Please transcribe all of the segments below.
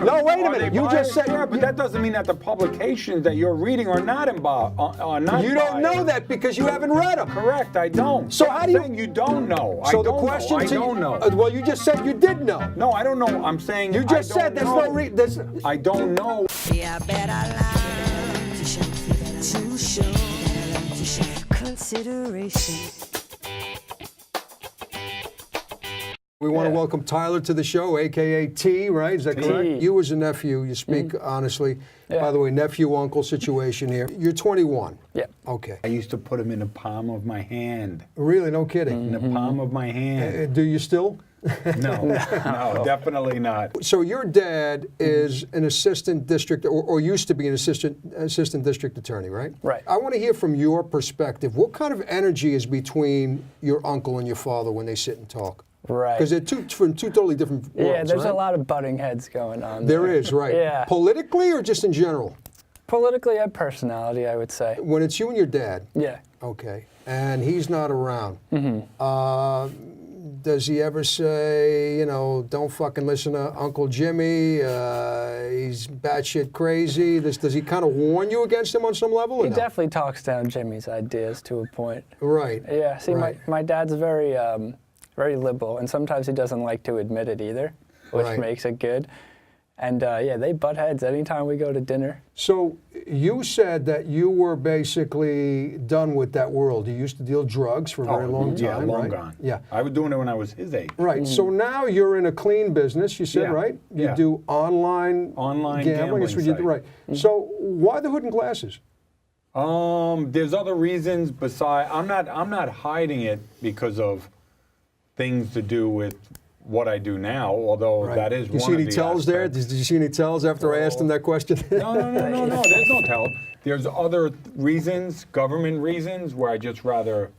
No, wait a minute. You just said. Yeah, but that doesn't mean that the publications that you're reading are not not. You don't know that because you haven't read them. Correct, I don't. So how do you? You don't know. So the question I don't know. Well, you just said you did know. No, I don't know. I'm saying you just said there's no reason. I don't know. Yeah, better lie to show consideration. We want to welcome Tyler to the show, a.k.a. T, right? Is that correct? You as a nephew, you speak honestly. Yeah. By the way, nephew-uncle situation here. You're 21. Yeah. Okay. I used to put him in the palm of my hand. Really? No kidding? In the palm of my hand. Do you still? No, definitely not. So your dad is an assistant district, or used to be an assistant district attorney, right? Right. I want to hear from your perspective. What kind of energy is between your uncle and your father when they sit and talk? Right. Because they're from two totally different worlds, yeah, there's right? a lot of butting heads going on. There is, right. Yeah. Politically or just in general? Politically and personality, I would say. When it's you and your dad? Yeah. Okay. And he's not around. Does he ever say, you know, don't fucking listen to Uncle Jimmy, he's batshit crazy? Does he kind of warn you against him on some level? He definitely talks down Jimmy's ideas to a point. Right. Yeah, see, right. my dad's very liberal, and sometimes he doesn't like to admit it either, which makes it good. And yeah, they butt heads anytime we go to dinner. So you said that you were basically done with that world. You used to deal drugs for a very long time, yeah, long right? gone. Yeah. I was doing it when I was his age. Right. So now you're in a clean business, you said, right? You do online gambling. That's what you do, right. So why the hood and glasses? There's other reasons besides. I'm not hiding it because of things to do with what I do now, although that is one of the You see any tells there? Did you see any tells after I asked him that question? No. There's no tell. There's other reasons, government reasons, where I just rather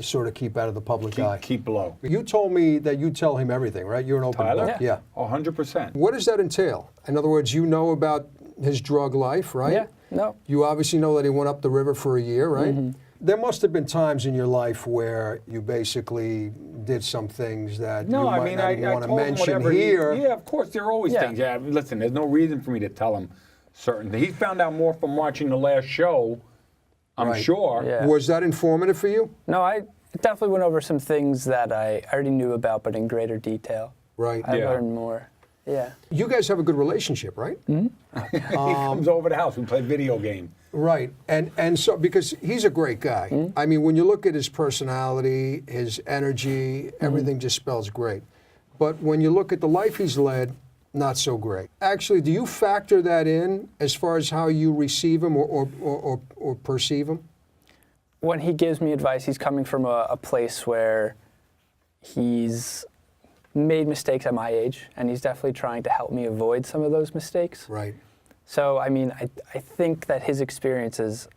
sort of keep out of the public eye. Keep low. You told me that you tell him everything, right? You're an open book. Yeah. 100%. What does that entail? In other words, you know about his drug life, right? Yeah. No. You obviously know that he went up the river for a year, right? There must have been times in your life where you basically did some things that you might not even want to mention here. Yeah, of course, there are always things. Yeah, listen, there's no reason for me to tell him certain things. He found out more from watching the last show, I'm sure. Yeah. Was that informative for you? No, I definitely went over some things that I already knew about, but in greater detail. Right. I learned more. Yeah. You guys have a good relationship, right? He comes over the house. We play video games. Right, and so because he's a great guy. I mean, when you look at his personality, his energy, everything just spells great. But when you look at the life he's led, not so great. Actually, do you factor that in as far as how you receive him or perceive him? When he gives me advice, he's coming from a place where he's made mistakes at my age, and he's definitely trying to help me avoid some of those mistakes. Right. So, I mean, I think that his experiences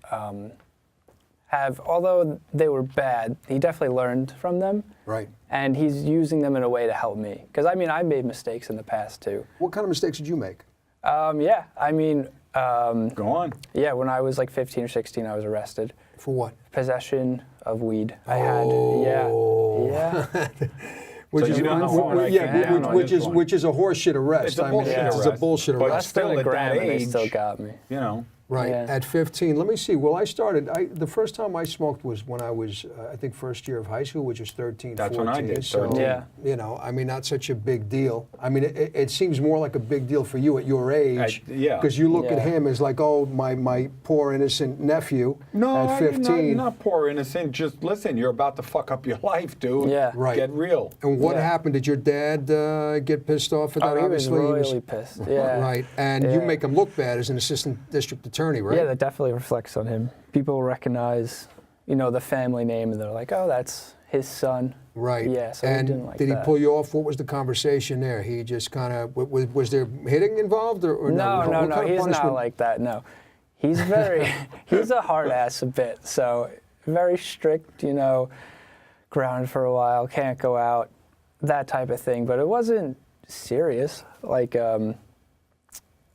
have, although they were bad, he definitely learned from them. Right. And he's using them in a way to help me. Because, I mean, I made mistakes in the past, too. What kind of mistakes did you make? Yeah, I mean... Go on. Yeah, when I was like 15 or 16, I was arrested. For what? Possession of weed. I had, yeah. Which is which is a horseshit arrest. It's a bullshit arrest. It's a bullshit But arrest. still, Less than a at gram, that and they age, still got me. You know. Right, at 15. Let me see. Well, the first time I smoked was when I was, I think, first year of high school, which was 13, That's 14. when I did, So, 13. you know, I mean, not such a big deal. I mean, it seems more like a big deal for you at your age. Because you look at him as like, oh, my poor innocent nephew at 15. Not poor innocent. Just listen, you're about to fuck up your life, dude. Yeah. Right. Get real. And what happened? Did your dad get pissed off at that? He was royally pissed. Yeah. Right. And you make him look bad as an assistant district attorney, right? Yeah, that definitely reflects on him. People recognize, you know, the family name, and they're like, oh, that's his son. Right. Yeah, so and he didn't like did he that. pull you off? What was the conversation there? He just kind of, was there hitting involved or no? No, No, he's not like that, no. He's very, he's a hard ass a bit, so very strict, you know, grounded for a while, can't go out, that type of thing. But it wasn't serious. Like,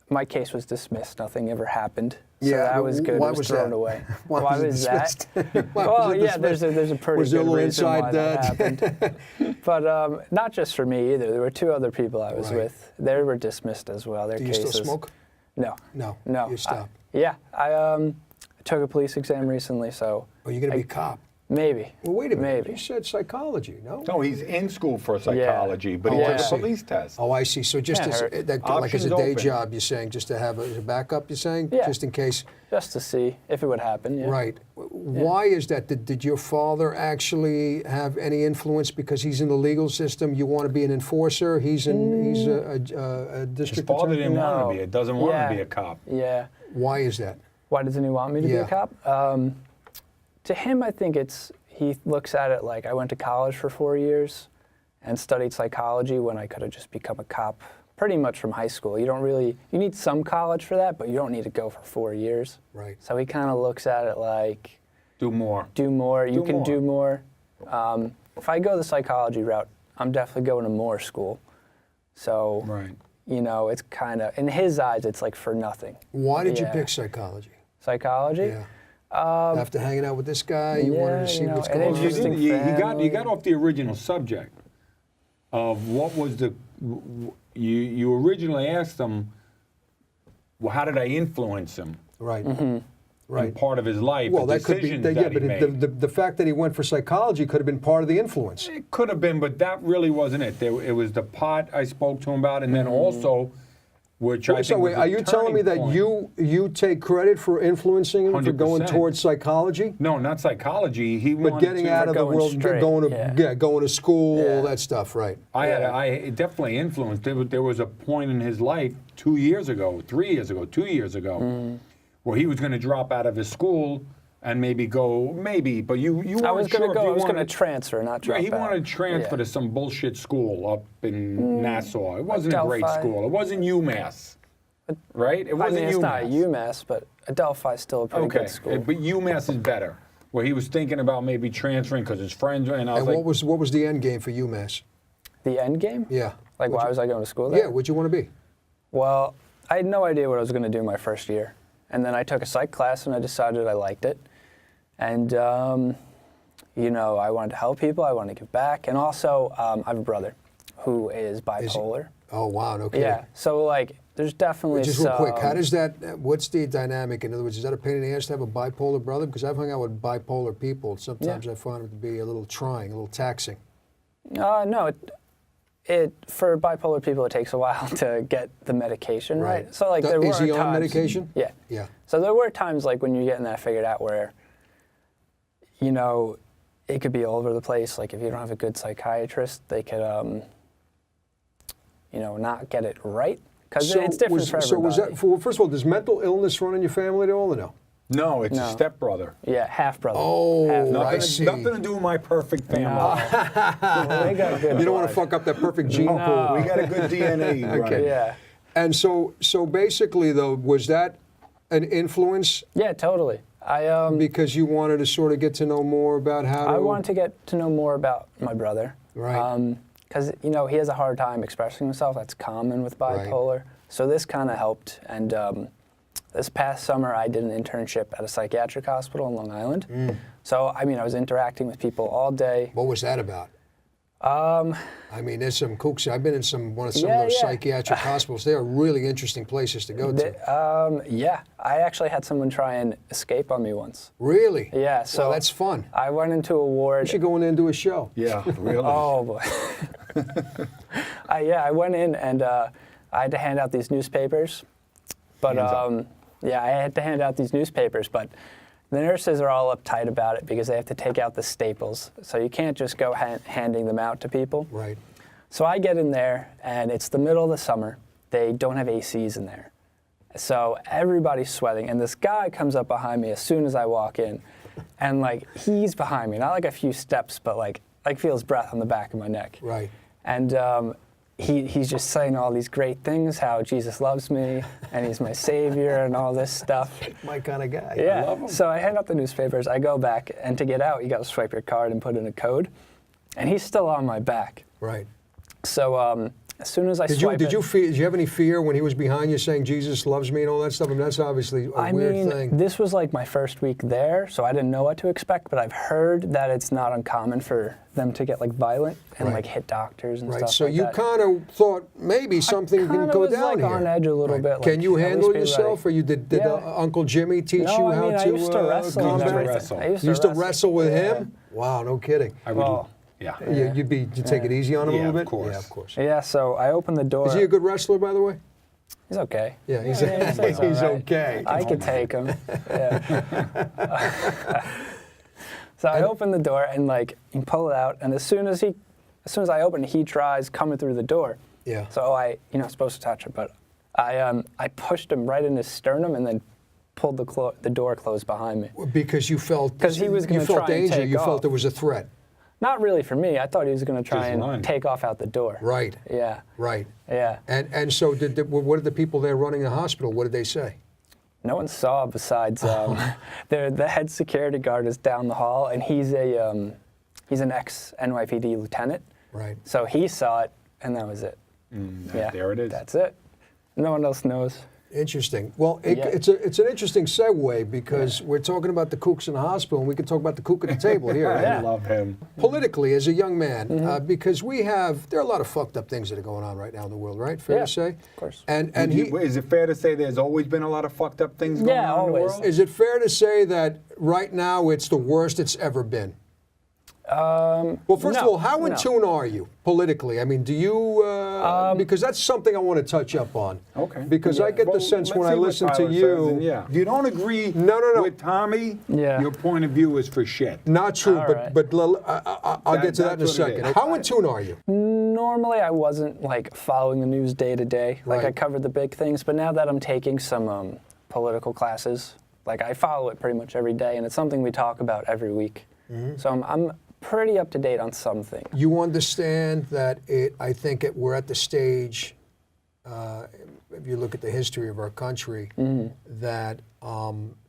my case was dismissed. Nothing ever happened. So that was good. It was thrown away. Why was that? Why well, was it yeah, there's a pretty was there good a little reason inside why that happened. But not just for me either. There were 2 other people I was Right. with. They were dismissed as well. Their Do you cases. still smoke? No. No. No. You stopped. Yeah. I took a police exam recently, so Or you're going to be a cop? maybe. Well, wait a minute. Maybe. You said psychology, no? No, he's in school for psychology, but he Oh, I took a see. police test. Oh, I see. So just Can't as, hurt. that, like as a Options day open. job, you're saying, just to have as a backup, you're saying? Yeah. Just in case. Just to see if it would happen. Yeah. Right. Why is that? Did your father actually have any influence because he's in the legal system? You want to be an enforcer? He's a His district father attorney? didn't want No. to be. Doesn't want Yeah. to be a cop. Yeah. Why is that? Why doesn't he want me to be Yeah. a cop? To him, I think he looks at it like I went to college for 4 years and studied psychology when I could have just become a cop pretty much from high school. You need some college for that, but you don't need to go for 4 years. Right. So he kind of looks at it like, Do more. do more, you Do can more. do more. If I go the psychology route, I'm definitely going to more school. So, Right. it's kind of, in his eyes, it's like for nothing. Why did you Yeah. pick psychology? Psychology? Yeah. After hanging out with this guy, you wanted yeah, to see you know, what's and going You, interesting on? you got family. off the original subject of what was the. You originally asked him, well, how did I influence him Right. in Right. part of his life? Well, the that could be, decisions yeah, that but he made. the fact that he went for psychology could have been part of the influence. It could have been, but that really wasn't it. It was the pot I spoke to him about, and then also, which I think So wait, was are the you telling me that turning point. you take credit for influencing him for going 100%. towards psychology? No, not psychology. He But wanted getting to, out of the going world, straight, going to yeah. going to school, all Yeah. that stuff, right? I definitely influenced. There was a point in his life 2 years ago, 3 years ago, 2 years ago, where he was going to drop out of his school and maybe go, but you weren't I was sure going if to go. you I was going to wanted- transfer, not drop Right, he out. wanted to transfer Yeah. to some bullshit school up in Nassau. It wasn't a great Delphi. school. It wasn't UMass, right? It I wasn't mean, it's not UMass. UMass, but Adelphi's still a pretty Okay, good school. but UMass is better. Where he was thinking about maybe transferring because his friends were, and I was And like, what was the end game for UMass? The end game? Yeah. Like, why was I going to school there? Yeah, what'd you want to be? Well, I had no idea what I was going to do my first year. And then I took a psych class and I decided I liked it. And, I wanted to help people. I wanted to give back. And also, I have a brother who is bipolar. Oh wow, no kidding. Yeah. So, there's definitely Just real quick, how does that? What's the dynamic? In other words, is that a pain in the ass to have a bipolar brother? Because I've hung out with bipolar people. Sometimes I find it to be a little trying, a little taxing. No, it for bipolar people, it takes a while to get the medication right. Right. So, there were Is he on times, medication? Yeah. Yeah. So there were times when you're getting that figured out where, it could be all over the place. Like if you don't have a good psychiatrist, they could, not get it right because it's different for everybody. So was that? First of all, does mental illness run in your family at all, or no? no, it's No. a stepbrother. Yeah, half brother. Oh, Nothing, I see. nothing to do with my perfect family. They got good You don't want to blood. fuck up that perfect gene pool. We got a good DNA running. Okay. Yeah. And so basically, though, was that an influence Yeah, totally. because you wanted to sort of get to know more about how to? I wanted to get to know more about my brother. Right. Because, he has a hard time expressing himself. That's common with bipolar. So this kind of helped. And this past summer, I did an internship at a psychiatric hospital in Long Island. So, I was interacting with people all day. What was that about? There's some kooks. I've been in some of those Yeah. psychiatric hospitals. They are really interesting places to go to. Yeah, I actually had someone try and escape on me once. Really? Yeah, so Well, that's fun. I went into a ward. You should go in there and do a show. Yeah, really. Oh boy. I went in and I had to hand out these newspapers, but Hands up. I had to hand out these newspapers, but the nurses are all uptight about it because they have to take out the staples, so you can't just go handing them out to people. Right. So I get in there, and it's the middle of the summer. They don't have ACs in there. So everybody's sweating, and this guy comes up behind me as soon as I walk in, and he's behind me, not a few steps, but feel his breath on the back of my neck. Right. And he's just saying all these great things, how Jesus loves me, and he's my savior, and all this stuff. My kind of guy. Yeah. love 'em. So I hand out the newspapers. I go back, and to get out, you got to swipe your card and put in a code. And he's still on my back. Right. So as soon as I Did swipe you it, feel? Did you have any fear when he was behind you saying Jesus loves me and all that stuff? I mean, that's obviously a weird thing. This was like my first week there, so I didn't know what to expect. But I've heard that it's not uncommon for them to get like violent and Right. like hit doctors and Right. stuff So like you that. kind of thought maybe something kinda can go was, down like, here. on edge a little bit, like, Can you at least handle be yourself, ready. or did Yeah. Uncle Jimmy teach No, you I how mean, to I used to wrestle and combat? everything. wrestle. I used You used to wrestle. wrestle with Yeah. him? Wow, no kidding. I would Well, yeah. You'd take it easy on him a Yeah, little of bit? course. Yeah, of course. Yeah, so I opened the door. Is he a good wrestler, by the way? He's okay. Yeah, he's, He's all he's right. okay. I could take him. Yeah. So I open the door and like you pull it out, and as soon as I open, he tries coming through the door. Yeah. So supposed to touch it, but I pushed him right in his sternum and then pulled the door closed behind me. Because you felt 'Cause he was you gonna felt try and danger. take You felt off. there was a threat. Not really for me. I thought he was going to try Just and run. take off out the door. Right. Yeah. Right. Yeah. And so what did the people there running the hospital? What did they say? No one saw besides the head security guard is down the hall, and he's an ex-NYPD lieutenant. Right. So he saw it, and that was it. Yeah. There it is. That's it. No one else knows. Interesting. Well, Yeah. it's an interesting segue because we're talking about the kooks in the hospital, and we can talk about the kook at the table here. I Yeah. love him. Politically, as a young man, because there are a lot of fucked up things that are going on right now in the world, right? Fair Yeah, to say? of course. And Is it fair to say there's always been a lot of fucked up things going Yeah, on in the always. world? is it fair to say that right now it's the worst it's ever been? Well, first of no, all, how in no. tune are you politically? I mean, do you, because that's something I want to touch up on. Okay. Because I get Well, the sense let's when see I what listen to Tyler you. says, and yeah. If you don't agree No. with Tommy, Yeah. your point of view is for shit. Not true, All but right. I'll get to that in a That's what it second. is. How in tune are you? Normally, I wasn't like following the news day to day. Like I Right. covered the big things, but now that I'm taking some political classes, like I follow it pretty much every day, and it's something we talk about every week. So I'm pretty up to date on some things. You understand that we're at the stage, if you look at the history of our country, that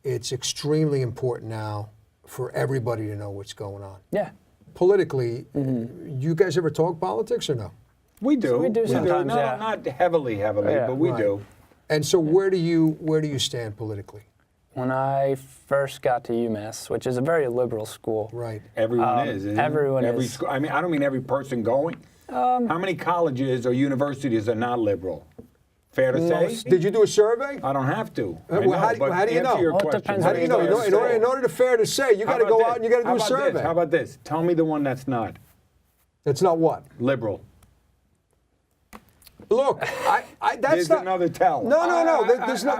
it's extremely important now for everybody to know what's going on. Yeah. Politically, you guys ever talk politics or no? We do. We do sometimes, Not, yeah. not heavily, Yeah. but we Right. do. And so where do you stand politically? When I first got to UMass, which is a very liberal school, Right. Everyone is. isn't it? everyone every is. School, I mean, I don't mean every person going. How many colleges or universities are not liberal? Fair to say? Did you do a survey? I don't have to. Well, I know, how do- but how do you answer know? your Well, it question. depends How on do you Fair know? to In order to fair to say, you got to How go about out and you got to do a this? How about survey. this? How about this? Tell me the one that's not That's not what? liberal. Look, that's There's not another tell. No.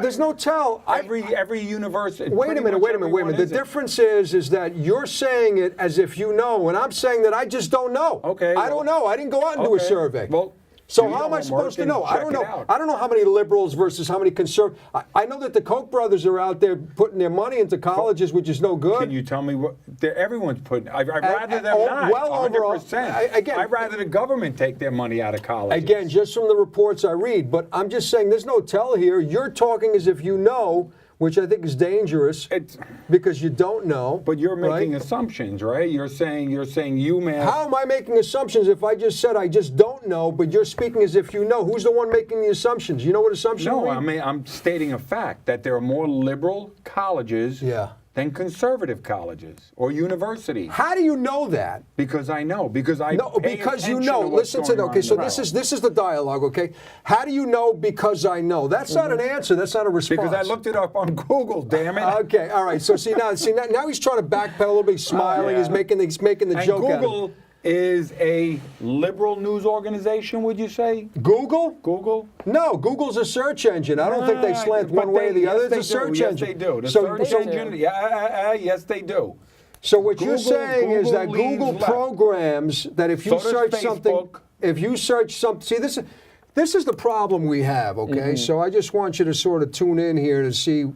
There's no tell. Every university. Wait a pretty minute. much Wait a everyone minute. The is it. difference is that you're saying it as if you know, and I'm saying that I just don't know. Okay, I don't well- know. I didn't go out and do a Okay, survey. well, so do your how am I homework supposed to and know? I don't check it know. out. I don't know how many liberals versus how many conservatives. I know that the Koch brothers are out there putting their money into colleges, which is no good. Can you tell me what everyone's putting? I'd rather them oh, not. well over 100%. again- I'd rather the government take their money out of colleges. Again, just from the reports I read, but I'm just saying there's no tell here. You're talking as if you know, which I think is dangerous It's- because you don't know. But you're making right? assumptions, right? You're saying UMass. How am I making assumptions if I just said I just don't know, but you're speaking as if you know? Who's the one making the assumptions? You know what assumptions No, mean? I mean I'm stating a fact that there are more liberal colleges Yeah. than conservative colleges or universities. How do you know that? Because I know. Because I No, pay because you attention know. to what's Listen to going that. on Okay, in so the this is the dialogue. Okay, how do you know? Because I know. That's not an answer. That's not a response. Because I looked it up on Google. Damn it. Okay, all right. So see now he's trying to backpedal a little bit. He's smiling. yeah. He's making the And joke out of it. Google is a liberal news organization, would you say? Google? Google? No, Google's a search engine. I don't think they slant one way or the other. It's a search yes, engine. Yes, they do. The So, search so, engine, yes, they do. so what you're Google- saying is that Google leans Google left. programs that if you So does search something, Facebook. if you search something, see this is the problem we have. Okay, so I just want you to sort of tune in here to see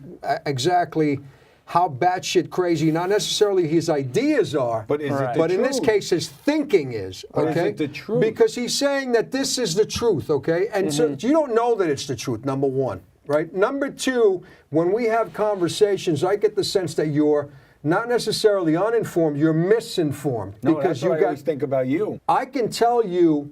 exactly how batshit crazy, not necessarily his ideas are, But is it the but in this truth? case, his thinking is. But is Okay, it the truth? because he's saying that this is the truth. Okay, and so you don't know that it's the truth. Number one, right? Number two, when we have conversations, I get the sense that you're not necessarily uninformed, you're misinformed No, because that's what you I got. always think about you. I can tell you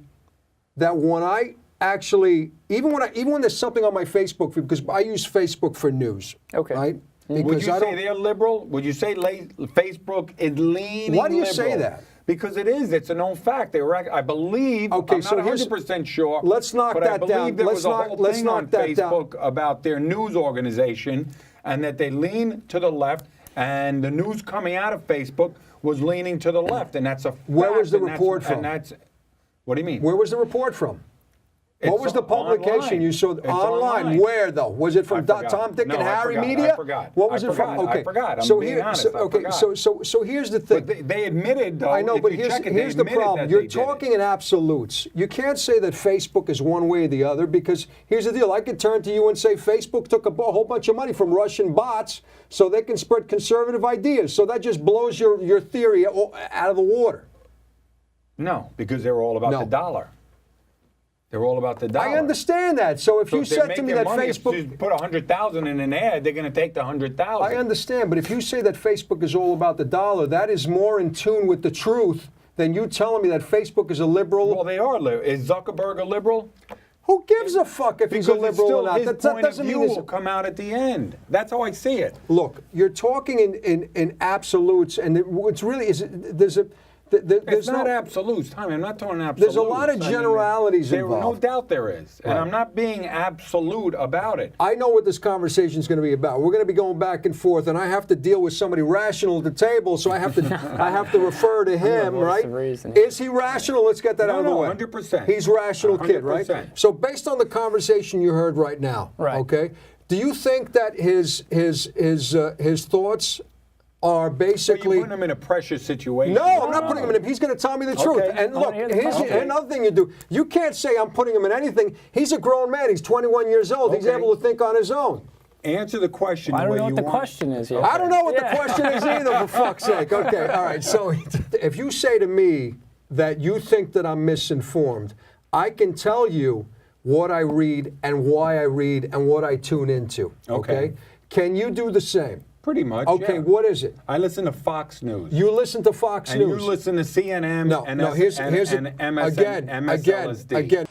that when I actually, even when there's something on my Facebook feed, because I use Facebook for news. Okay. Right? Would Because you I say don't. they're liberal? Would you say Facebook is leaning Why do you liberal? say that? Because it is. It's a known fact. I believe. Okay, I'm so not here's- 100% sure. let's knock but that I believe down. There Let's was a knock- whole let's thing knock on that down. Facebook about their news organization and that they lean to the left, and the news coming out of Facebook was leaning to the left, and that's a fact. Where was the and that's- report from? And that's what do you mean? Where was the report from? What It's was the publication online. you saw It's online? Where though? Was it from I forgot. Tom, Dick, No, and I Harry forgot. Media? I forgot. What was I it from? forgot. Okay, I forgot. I'm so being here, honest. so, I okay, forgot. so here's the thing. But they admitted, though. I know, if but you here's check it, they the admitted problem. that You're they did it. talking in absolutes. You can't say that Facebook is one way or the other, because here's the deal. I could turn to you and say Facebook took a whole bunch of money from Russian bots so they can spread conservative ideas. So that just blows your theory out of the water. No, because they're all about No. the dollar. They're all about the dollar. I understand that. So if So you if they're said to me making that money, Facebook... if you put 100,000 in an ad, they're going to take the 100,000. I understand, but if you say that Facebook is all about the dollar, that is more in tune with the truth than you telling me that Facebook is a liberal. Well, they are. Is Zuckerberg a liberal? Who gives a fuck if he's a Because it's liberal still or not? his That point of doesn't view mean will come out at the end. That's how I see it. Look, you're talking in absolutes, and what's really is there's a there's It's not no absolutes, Tommy. I'm not talking absolutes. There's a lot of generalities No involved. doubt there is. And Right. I'm not being absolute about it. I know what this conversation is going to be about. We're going to be going back and forth, and I have to deal with somebody rational at the table, so I have to refer to him, voice right? of reason. Is he rational? Let's get that out of the No, way. 100%. He's a rational kid, right? 100%. So based on the conversation you heard right now, Right. okay, do you think that his thoughts are So basically? you put him in a pressure situation. No, I'm not putting him in. He's going to tell me the truth. Okay. And I look, wanna hear the here's problem. another thing you do. You can't say I'm putting him in anything. He's a grown man. He's 21 years old. He's Okay. able to think on his own. Answer the question I the don't way know you what the want. question is yet. I don't know what Yeah. the question is either, for fuck's sake. Okay, all right. So if you say to me that you think that I'm misinformed, I can tell you what I read and why I read and what I tune into. Okay. Can you do the same? Pretty much. Okay, yeah. what is it? I listen to Fox News. You listen to Fox and News. you listen to CNN No, and, no. Here's and MSN, MSLSD. again.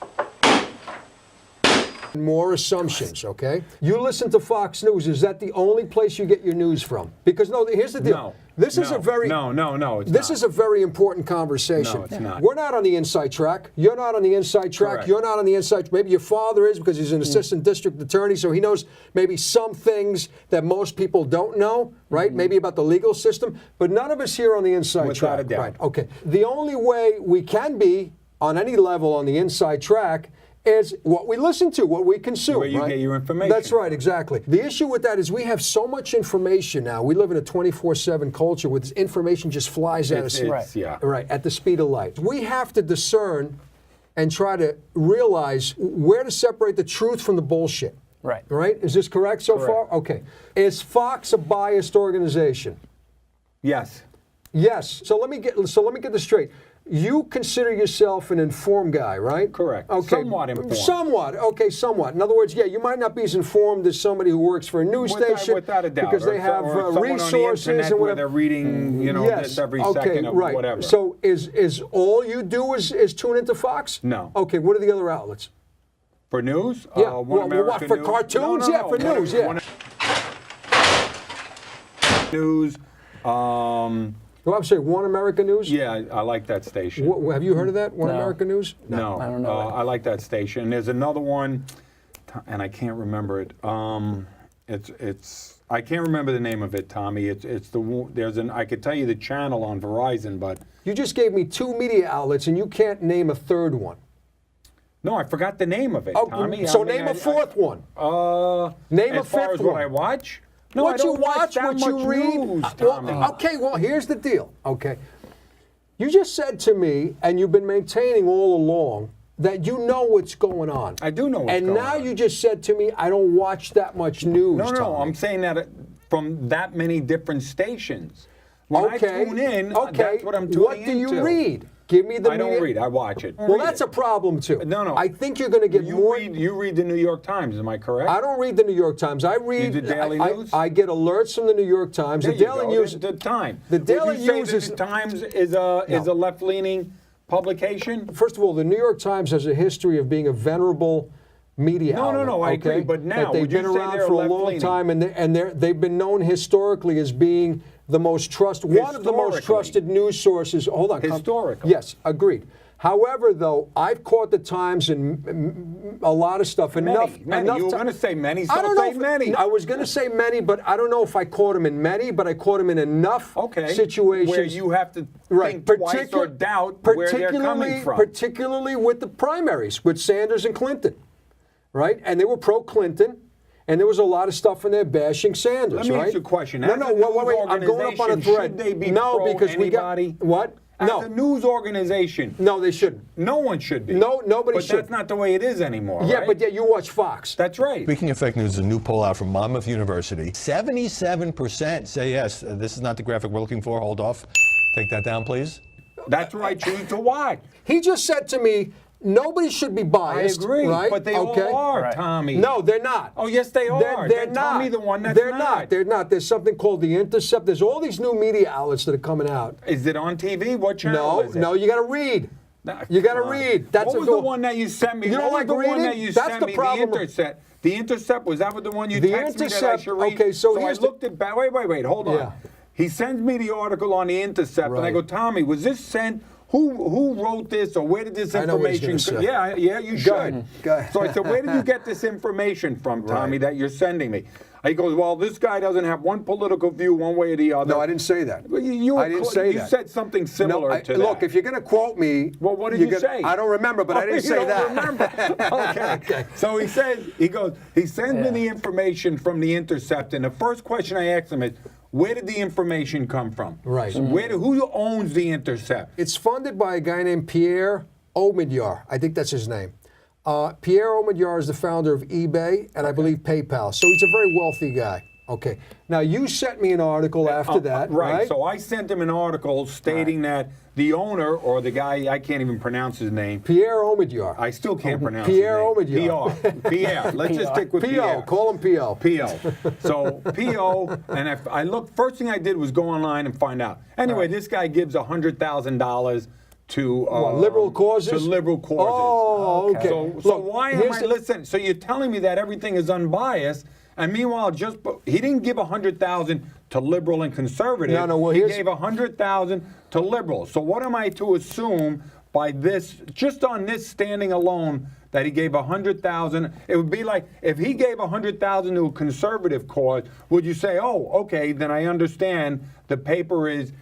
More assumptions, okay? You listen to Fox News. Is that the only place you get your news from? Because no, here's the deal. No. This is a very No, it's This not. is a very important conversation. No, it's not. We're not on the inside track. You're not on the inside track. Correct. You're not on the inside. Maybe your father is because he's an assistant district attorney, so he knows maybe some things that most people don't know, right? Maybe about the legal system. But none of us here on the inside Without track. a doubt. Right. Okay. The only way we can be on any level on the inside track is what we listen to, what we consume. Where you right? get your information. That's right, exactly. The issue with that is we have so much information now. We live in a 24/7 culture where this information just flies at us. Yeah. Right, at the speed of light. We have to discern and try to realize where to separate the truth from the bullshit. Right. Right? Is this correct so Correct. far? Okay. Is Fox a biased organization? Yes. Yes. So let me get this straight. You consider yourself an informed guy, right? Correct. Okay. Somewhat informed. Somewhat. Okay, somewhat. In other words, yeah, you might not be as informed as somebody who works for a news station. Without a doubt. Because they Or have someone resources on the internet and where whatever. they're reading, Yes. this every Okay, second of right. whatever. So is all you do is tune into Fox? No. Okay, what are the other outlets? For news? Yeah. One Well, what, American for News? cartoons? No, Yeah, for news, yeah. News. Well, I'm saying One America News? Yeah, I like that station. Have you heard of that, One No. America News? No, I don't know that. I like that station. There's another one, and I can't remember it. It's I can't remember the name of it, Tommy. I could tell you the channel on Verizon, but You just gave me 2 media outlets and you can't name a third one. no, I forgot the name of it, Oh, Tommy. so name a fourth one. Name a as far fifth as what one. I watch. No, What I don't you watch, that what you much read. News, Well, Tommy. okay, well, here's the deal. Okay. You just said to me, and you've been maintaining all along, that you know what's going on. I do know what's and going now on. you just said to me, I don't watch that much news. No, Tommy. I'm saying that from that many different stations. When I tune in, that's what I'm tuning What do you into. read? Give me the I don't media- read. I watch it. Well, that's a problem too. No. I think you're going to get more. You read the New York Times, am I correct? I don't read the New York Times. I read the Daily News? I get alerts from the New York Times. There The you Daily go. News. The Times. The Would Daily you say News that is the Times is a left-leaning publication? First of all, the New York Times has a history of being a venerable media outlet. No, I agree, but now, that they've would you been say around they're for a long left-leaning? time, and they've been known historically as being the most one of the most Historically. trusted news sources. Hold on, Historically. yes, agreed. However, though, I've caught the Times in a lot of stuff. Many. You were going to say many, so I don't know. say many. I was going to say many, but I don't know if I caught him in many, but I caught him in enough situations where you have to think twice or doubt where they're coming from. Particularly with the primaries, with Sanders and Clinton, right? And they were pro-Clinton. And there was a lot of stuff in there bashing Sanders, Let me right? ask you a question. No, wait. I'm going up on a thread. Should they be because we got anybody? what? As No, a news organization. no, they shouldn't. No one should be. No, nobody but should. That's not the way it is anymore. Yeah, right? but yet you watch Fox. That's right. Speaking of fake news, a new poll out from Monmouth University. 77% say yes. This is not the graphic we're looking for. Hold off. Take that down, please. That's what I choose to watch. He just said to me, nobody should be biased. I agree, right? but they Okay. all are, Right. Tommy. No, they're not. Oh, yes, they are. They're Then not. tell me the one that's they're not. They're not. There's something called The Intercept. There's all these new media outlets that are coming out. Is it on TV? What channel No, is it? no, you got to read. You got to read. That's what was the one that you sent me? You don't what like was the one reading? that you That's sent the me? problem. The Intercept. The Intercept, was that what the one you The texted me that I Intercept, should read? okay, so I here's looked at back. Wait, hold on. Yeah. He sends me the article on the Intercept, and I Right. go, Tommy, was this sent? Who wrote this, or where did this I know what he's information gonna say. Yeah, you should. Go ahead. Go ahead. So I said, where did you get this information from, Tommy, Right. that you're sending me? He goes, well, this guy doesn't have one political view one way or the other. No, I didn't say that. Well, you I didn't say you that. said something similar No, to that. look, if you're going to quote me, Well, what did you're you gonna- say? I don't remember, but I didn't You say don't that. remember. Okay. So he sends me the information from the Intercept, and the first question I asked him is, where did the information come from? Right. So who owns the Intercept? It's funded by a guy named Pierre Omidyar. I think that's his name. Pierre Omidyar is the founder of eBay and I believe PayPal. So he's a very wealthy guy. Okay. Now you sent me an article after that, right? So I sent him an article stating that the owner, or the guy, I can't even pronounce his name. Pierre Omidyar. I still can't pronounce Pierre his name. Omidyar. Pierre. Let's just stick with P.O. Pierre. Call him P.O. P.O. So P.O. and if I looked, first thing I did was go online and find out. Anyway, this guy gives $100,000 to liberal causes? To liberal causes. Oh, okay. So Look, why am here's I the- listening? So you're telling me that everything is unbiased, and meanwhile, he didn't give $100,000 to liberal and conservative. No, well, he here's- gave $100,000 to liberal. So what am I to assume by this, just on this standing alone, that he gave $100,000? It would be like if he gave $100,000 to a conservative cause. Would you say, oh, okay, then I understand the paper is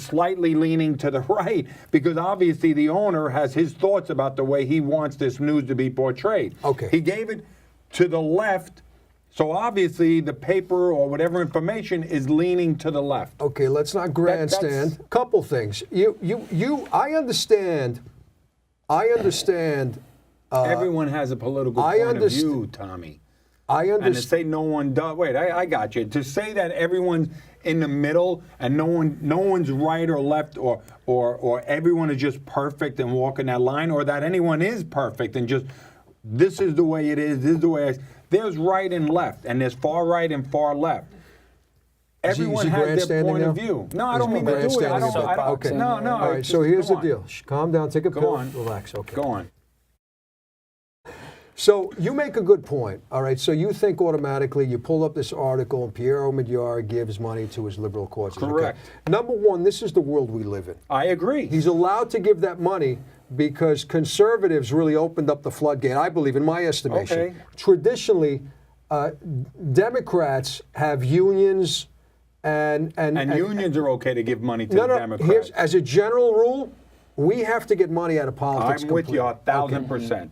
slightly leaning to the right, because obviously the owner has his thoughts about the way he wants this news to be portrayed. Okay. He gave it to the left, so obviously the paper or whatever information is leaning to the left. Okay, let's not grandstand. Couple things. I understand. Everyone has a political I point of underst- view, Tommy. I And to understand. say no one does. Wait, I got you. To say that everyone's in the middle and no one's right or left, or everyone is just perfect and walking that line, or that anyone is perfect and just this is the way it is. This is the way. There's right and left, and there's far right and far left. Everyone he has their grandstanding point of now? view. No, I He's don't mean to do it. grandstanding I a bit. don't. Okay. No. All right, it's so just- here's go the on. deal. Calm down, take a Go pill, on. relax. Okay. Go on. So you make a good point. All right. So you think automatically you pull up this article and Pierre Omidyar gives money to his liberal causes. Okay. Correct. Number one, this is the world we live in. I agree. He's allowed to give that money because conservatives really opened up the floodgate, I believe, in my estimation. Okay. Traditionally, Democrats have unions and unions are okay to give money to No, the no. Democrats. As a general rule, we have to get money out of politics. I'm with you completely. 1,000%.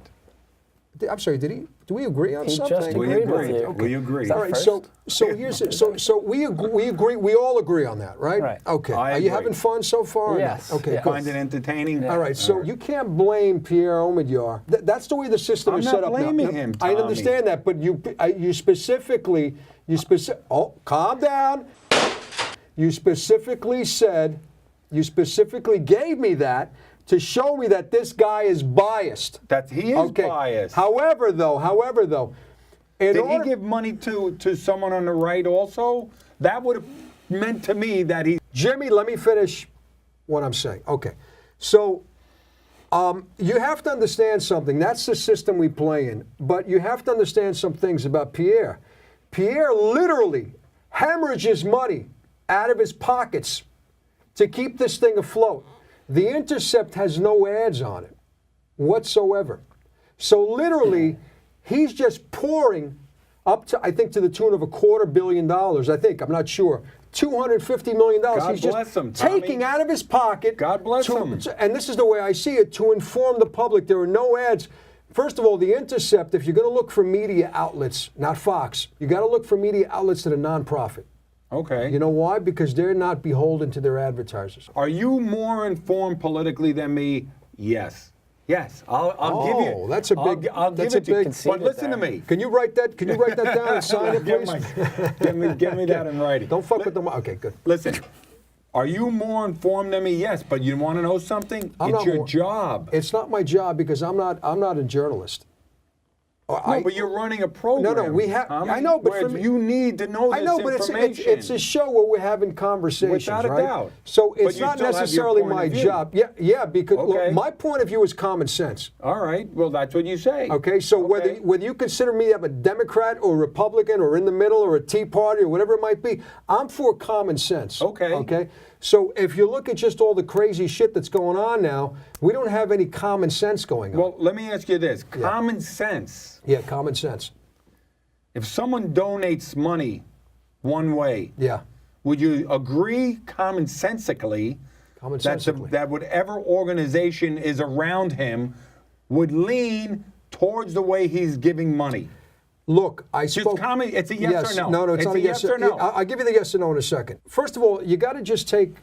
I'm sorry. Do we agree on He something? just We agreed with agree. you. We agree. Is that All right. first? So here's it. So we agree. We all agree on that, right? Right. Okay. I Are you agree. having fun so far? or not? Yes, Okay. yes. Good. Find it entertaining? All right, so you can't blame Pierre Omidyar. That's the way the system I'm is not set up now. blaming him, I Tommy. understand that, but you specifically, calm down. You specifically gave me that to show me that this guy is biased. That he is biased. However, though, Did he give money to someone on the right also? That would have meant to me that he... Jimmy, let me finish what I'm saying. Okay. So You have to understand something. That's the system we play in. But you have to understand some things about Pierre. Pierre literally hemorrhages money out of his pockets to keep this thing afloat. The Intercept has no ads on it whatsoever. So literally, he's just pouring up to, I think, to the tune of $250 million. I think, I'm not sure. $250 million. God He's bless just him, Tommy. taking out of his pocket. God bless him. And this is the way I see it, to inform the public. There are no ads. First of all, The Intercept, if you're going to look for media outlets, not Fox, you got to look for media outlets that are nonprofit. Okay. You know why? Because they're not beholden to their advertisers. Are you more informed politically than me? Yes. Yes. I'll give you. Oh, that's a big. I'll give that's a it to you. big. But listen to me. Can you write that? Can you write that down and sign it, please? Give me that in writing. Don't fuck with them. Okay, good. Listen. Are you more informed than me? Yes, but you want to know something? I'm it's not your more- job. It's not my job because I'm not a journalist. No, but you're running a program. No, we have. Tommy, I know, but where for me, you need to know this I know, but information. it's a show where we're having conversations, Without a right? doubt. So But it's you not still have your necessarily point my of view. job. Yeah, because look, Okay. my point of view is common sense. All right. Well, that's what you say. Okay, so Okay. whether you consider me a Democrat or Republican or in the middle or a Tea Party or whatever it might be, I'm for common sense. Okay. Okay. So if you look at just all the crazy shit that's going on now, we don't have any common sense going on. Well, let me ask you this: common sense. Yeah, common sense. If someone donates money one way, Yeah. would you agree commonsensically Commonsensically. that whatever organization is around him would lean towards the way he's giving money? Look, I Just spoke. comment. It's a yes or no. No, it's not a yes or no. I'll give you the yes or no in a second. First of all, you got to just take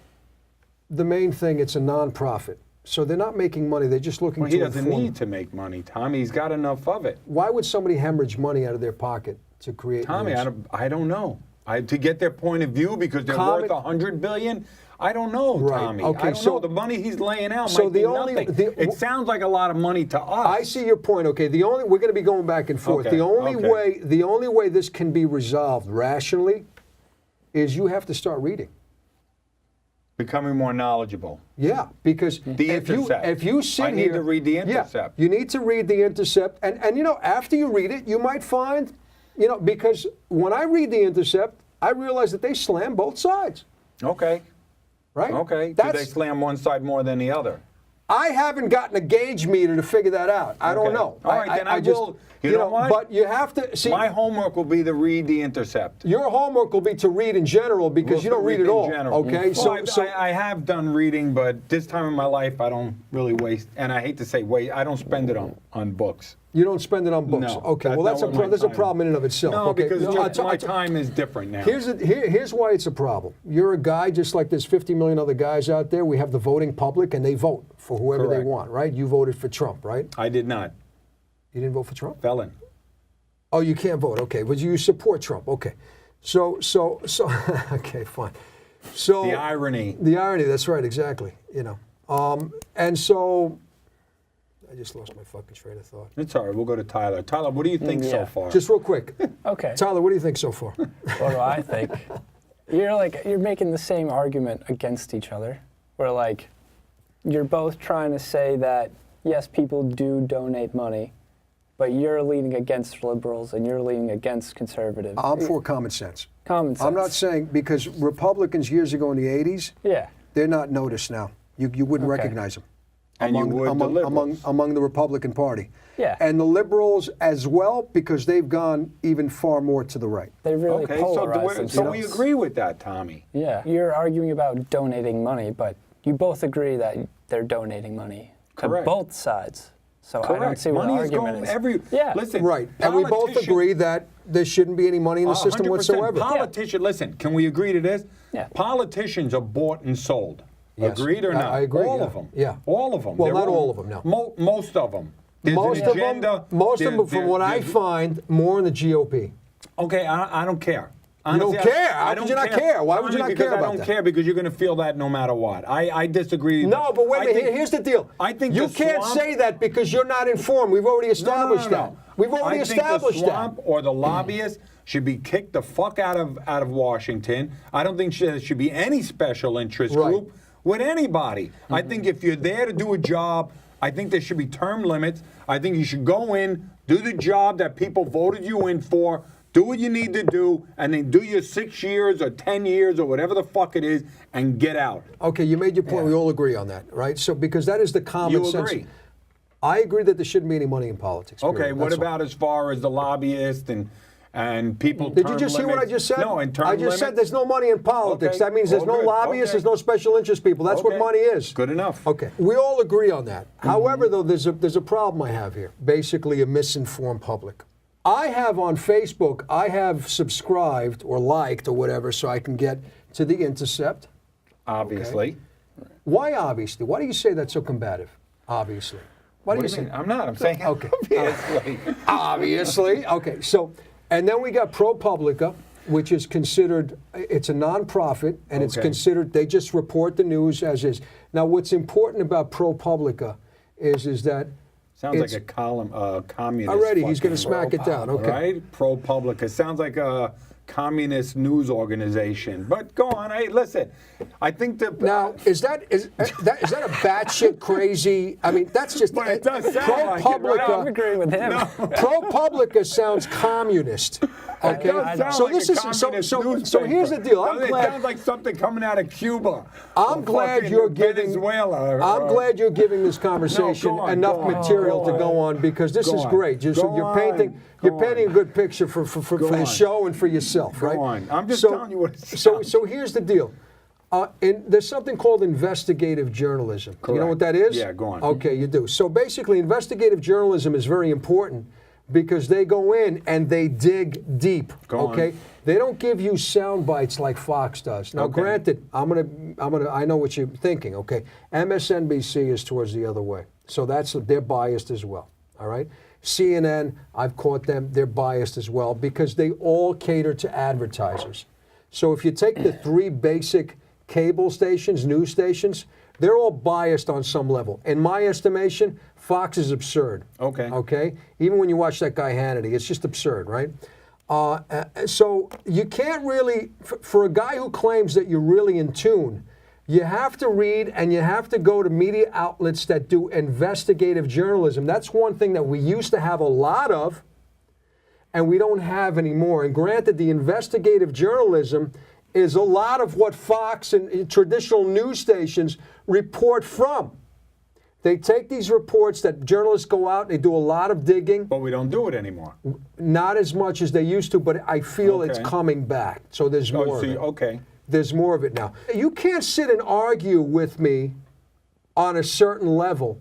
the main thing. It's a nonprofit, so they're not making money. They're just looking Well, to he doesn't inform. need to make money, Tommy. He's got enough of it. Why would somebody hemorrhage money out of their pocket to create? Tommy, news? I don't know. To get their point of view because they're worth $100 billion. I don't know, Right. Tommy. Okay, I don't so- know. The money he's laying out so might be the only- nothing. It sounds like a lot of money to us. I see your point. Okay, we're going to be going back and forth. Okay, The only okay. way this can be resolved rationally is you have to start reading. Becoming more knowledgeable. Yeah, because The Intercept. if you sit I need here, to read The Intercept. Yeah, you need to read The Intercept, and you know, after you read it, you might find, you know, because when I read The Intercept, I realize that they slam both sides, Okay. right? Okay. Do they That's, slam one side more than the other? I haven't gotten a gauge meter to figure that out. I don't Okay. know. All right, then I just, will. You know what? But you have to see. My homework will be to read The Intercept. Your homework will be to read in general because you don't read it in all. general. Okay, Well, I have done reading, but this time in my life I don't really waste, and I hate to say waste, I don't spend it on books. you don't spend it on books. No, Okay, that's well not where my that's a time- problem in and of itself. No, okay? because No, my time is different now. Here's why it's a problem. You're a guy just like there's 50 million other guys out there. We have the voting public, and they vote for whoever they Correct. want, right? You voted for Trump, right? I did not. You didn't vote for Trump? Felon. Oh, you can't vote. Okay, but you support Trump. Okay, so okay, fine. So The irony. The irony. That's right. Exactly. You know, and so I just lost my fucking train of thought. It's all right. We'll go to Tyler. Tyler, what do you think so Yeah. far? Just real quick, Okay. Tyler, what do you think so far? What do I think? You're making the same argument against each other. Where like you're both trying to say that yes, people do donate money, but you're leaning against liberals and you're leaning against conservatives. I'm for common sense. Common sense. I'm not saying because Republicans years ago in the 80s, Yeah. they're not noticed now. You wouldn't Okay. recognize them. And you would the liberals. among the Republican Party. Yeah. And the liberals as well, because they've gone even far more to the right. They really Okay, polarize so we themselves. agree with that, Tommy. Yeah. You're arguing about donating money, but you both agree that they're donating money to Correct. both sides. So I don't Correct. see what the Money is argument going is. every. Yeah. Listen. Right. And we both politicians- agree that there shouldn't be any money in the system 100%. whatsoever. Politician, listen, can we agree to this? Yeah. Politicians are bought and sold. Yes. Agreed or not? I agree, All yeah. of them. Yeah. All of them. Well, not all of them, no. Most of them. There's Most an of agenda. them, from what I there's- find, more in the GOP. Okay, I don't care. You don't Honestly, care? How I could don't you not care? Why would you not Because care about I don't that? care because you're going to feel that no matter what. I disagree. No, but wait a I minute. think- Here's the deal. I think you the can't swamp- say that because you're not informed. We've already established that. We've already established I think the swamp that. or the lobbyists should be kicked the fuck out of Washington. I don't think there should be any special interest Right. group with anybody. I think if you're there to do a job, I think there should be term limits. I think you should go in, do the job that people voted you in for, do what you need to do, and then do your 6 years or 10 years or whatever the fuck it is, and get out. Okay, you made your point. Yeah. We all agree on that, right? So because that is the common You sense. agree? I agree that there shouldn't be any money in politics. Okay, period. what That's all. about as far as the lobbyists and people? Did you term just hear what I limits? just said? No, in term I just said limits? there's no money in politics. Okay. That means there's Oh, no good. lobbyists, Okay. there's no special interest people. That's what Okay. money is. Good enough. Okay, we all agree on that. However, though, there's a problem I have here. Basically, a misinformed public. I have on Facebook, I have subscribed or liked or whatever so I can get to The Intercept. Obviously. Why obviously? Why do you say that's so combative? Obviously. Why do you say? mean? I'm not. I'm saying Okay. obviously. Obviously. Okay, so, and then we got ProPublica, which is considered, it's a nonprofit, and it's Okay. considered, they just report the news as is. Now, what's important about ProPublica is that Sounds it's- like a communist. Already, he's fucking gonna smack it down, okay. Right? ProPublica. Sounds like a communist news organization. But go on. Hey, listen. I think the now, is that a batshit crazy? I mean, that's just But it does sound like it, right? I'm agreeing with him. ProPublica sounds communist. Okay, It does sound so like this a is communist so newspaper. here's the deal. I'm It glad. sounds like something coming out of Cuba. I'm or glad fucking you're giving. Venezuela. I'm glad you're giving this conversation No, go on, enough go on, material go to go on. on because this Go is on. great. Go You're on, painting. go You're painting a on. good picture for Go the on. show and for yourself, right? Go on. I'm just So- telling you what it So sounds. here's the deal. There's something called investigative journalism. You know Correct. what that is? Yeah, go on. Okay, you do. So basically, investigative journalism is very important because they go in and they dig deep. Go on. Okay, they don't give you sound bites like Fox does. Now, Okay. granted, I know what you're thinking. Okay, MSNBC is towards the other way, so they're biased as well. All right. CNN, I've caught them. They're biased as well because they all cater to advertisers. So if you take the three basic cable stations, news stations, they're all biased on some level. In my estimation, Fox is absurd. Okay. Okay? Even when you watch that guy Hannity, it's just absurd, right? So you can't really, for a guy who claims that you're really in tune, you have to read and you have to go to media outlets that do investigative journalism. That's one thing that we used to have a lot of, and we don't have anymore. And granted, the investigative journalism is a lot of what Fox and traditional news stations report from. They take these reports that journalists go out, they do a lot of digging, But we don't do it anymore. not as much as they used to, but I feel it's Okay. coming back. So there's more Oh, of see, it. okay. There's more of it now. You can't sit and argue with me on a certain level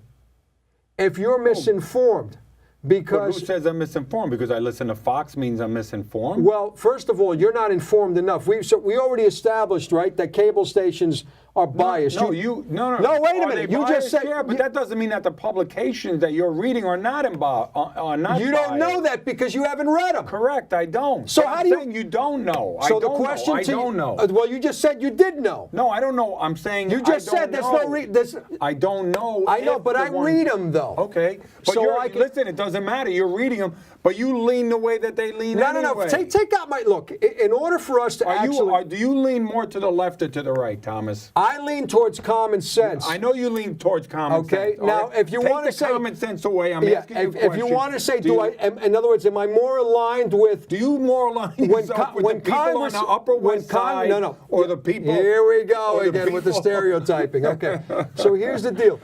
if you're misinformed. But who Because, says I'm misinformed? Because I listen to Fox means I'm misinformed? well, first of all, you're not informed enough. We already established, right, that cable stations are biased. No, No, wait a Are minute. they You just biased? said Yeah, but that doesn't mean that the publications that you're reading are not are not you don't know biased. that because you haven't read them. Correct, I don't. So But how I'm do you- saying you don't know? So I the don't question know. I to you, don't know. well, you just said you did know. No, I don't know. I'm saying You just I said don't there's know. no I don't know. I know, if but the I one- read them though. Okay, but So I can- listen. It doesn't matter. You're reading them, but you lean the way that they lean. No, anyway. Take out my look. In order for us to actually, Do you lean more to the left or to the right, Thomas? I lean towards common sense. I know you lean towards common Okay, sense. all now, right? if you Take wanna the say- common sense away, I'm Yeah, asking you a if question. you want to say, you, in other words, am I more aligned with? do you more align yourself with the people on the Upper West Side no, or the people? Here we go or the again with the people- stereotyping. Okay, so here's the deal: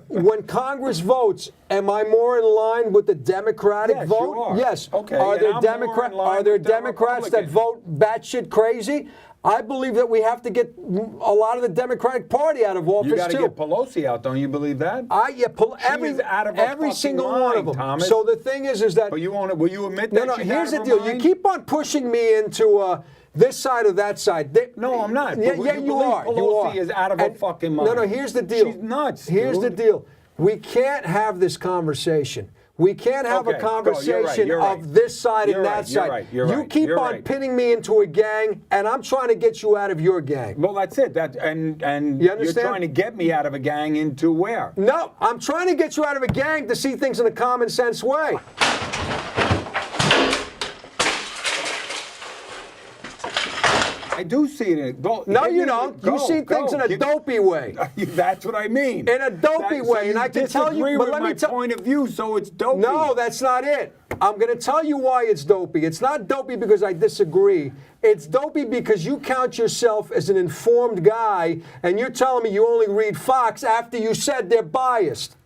when Congress votes, am I more in line with the Democratic Yes, vote? you are. Yes. Okay, Are and there I'm more in line Are there with the Democrats that Republicans. vote batshit crazy? I believe that we have to get a lot of the Democratic Party out of office You got to too. get Pelosi out, don't you believe that? Every is out of her every fucking single one of mind, them. Thomas. So the thing is that But you won't. Will you admit no, that? she's here's the out of her deal. You mind? keep on pushing me into this side or that side. No, I'm not. Yeah, But yeah, you you believe are. You Pelosi are. is out of her And- fucking No, mind. here's the deal. She's nuts, Here's the dude. deal. We can't have this conversation. We can't have Okay, a go, conversation you're right. of this side You're and right, that you're side. right, you're You right, keep you're on right. pinning me into a gang, and I'm trying to get you out of your gang. Well, that's it. And You you're understand? trying to get me out of a gang into where? No, I'm trying to get you out of a gang to see things in a common sense way. I do see it. Go, No, hit you me don't. with- go, You see things go. in a Give- dopey way. That's what I mean. In a dopey That- way, so and I can tell you. disagree But with let my me tell. point of view, so it's dopey. No, that's not it. I'm going to tell you why it's dopey. It's not dopey because I disagree. It's dopey because you count yourself as an informed guy, and you're telling me you only read Fox after you said they're biased.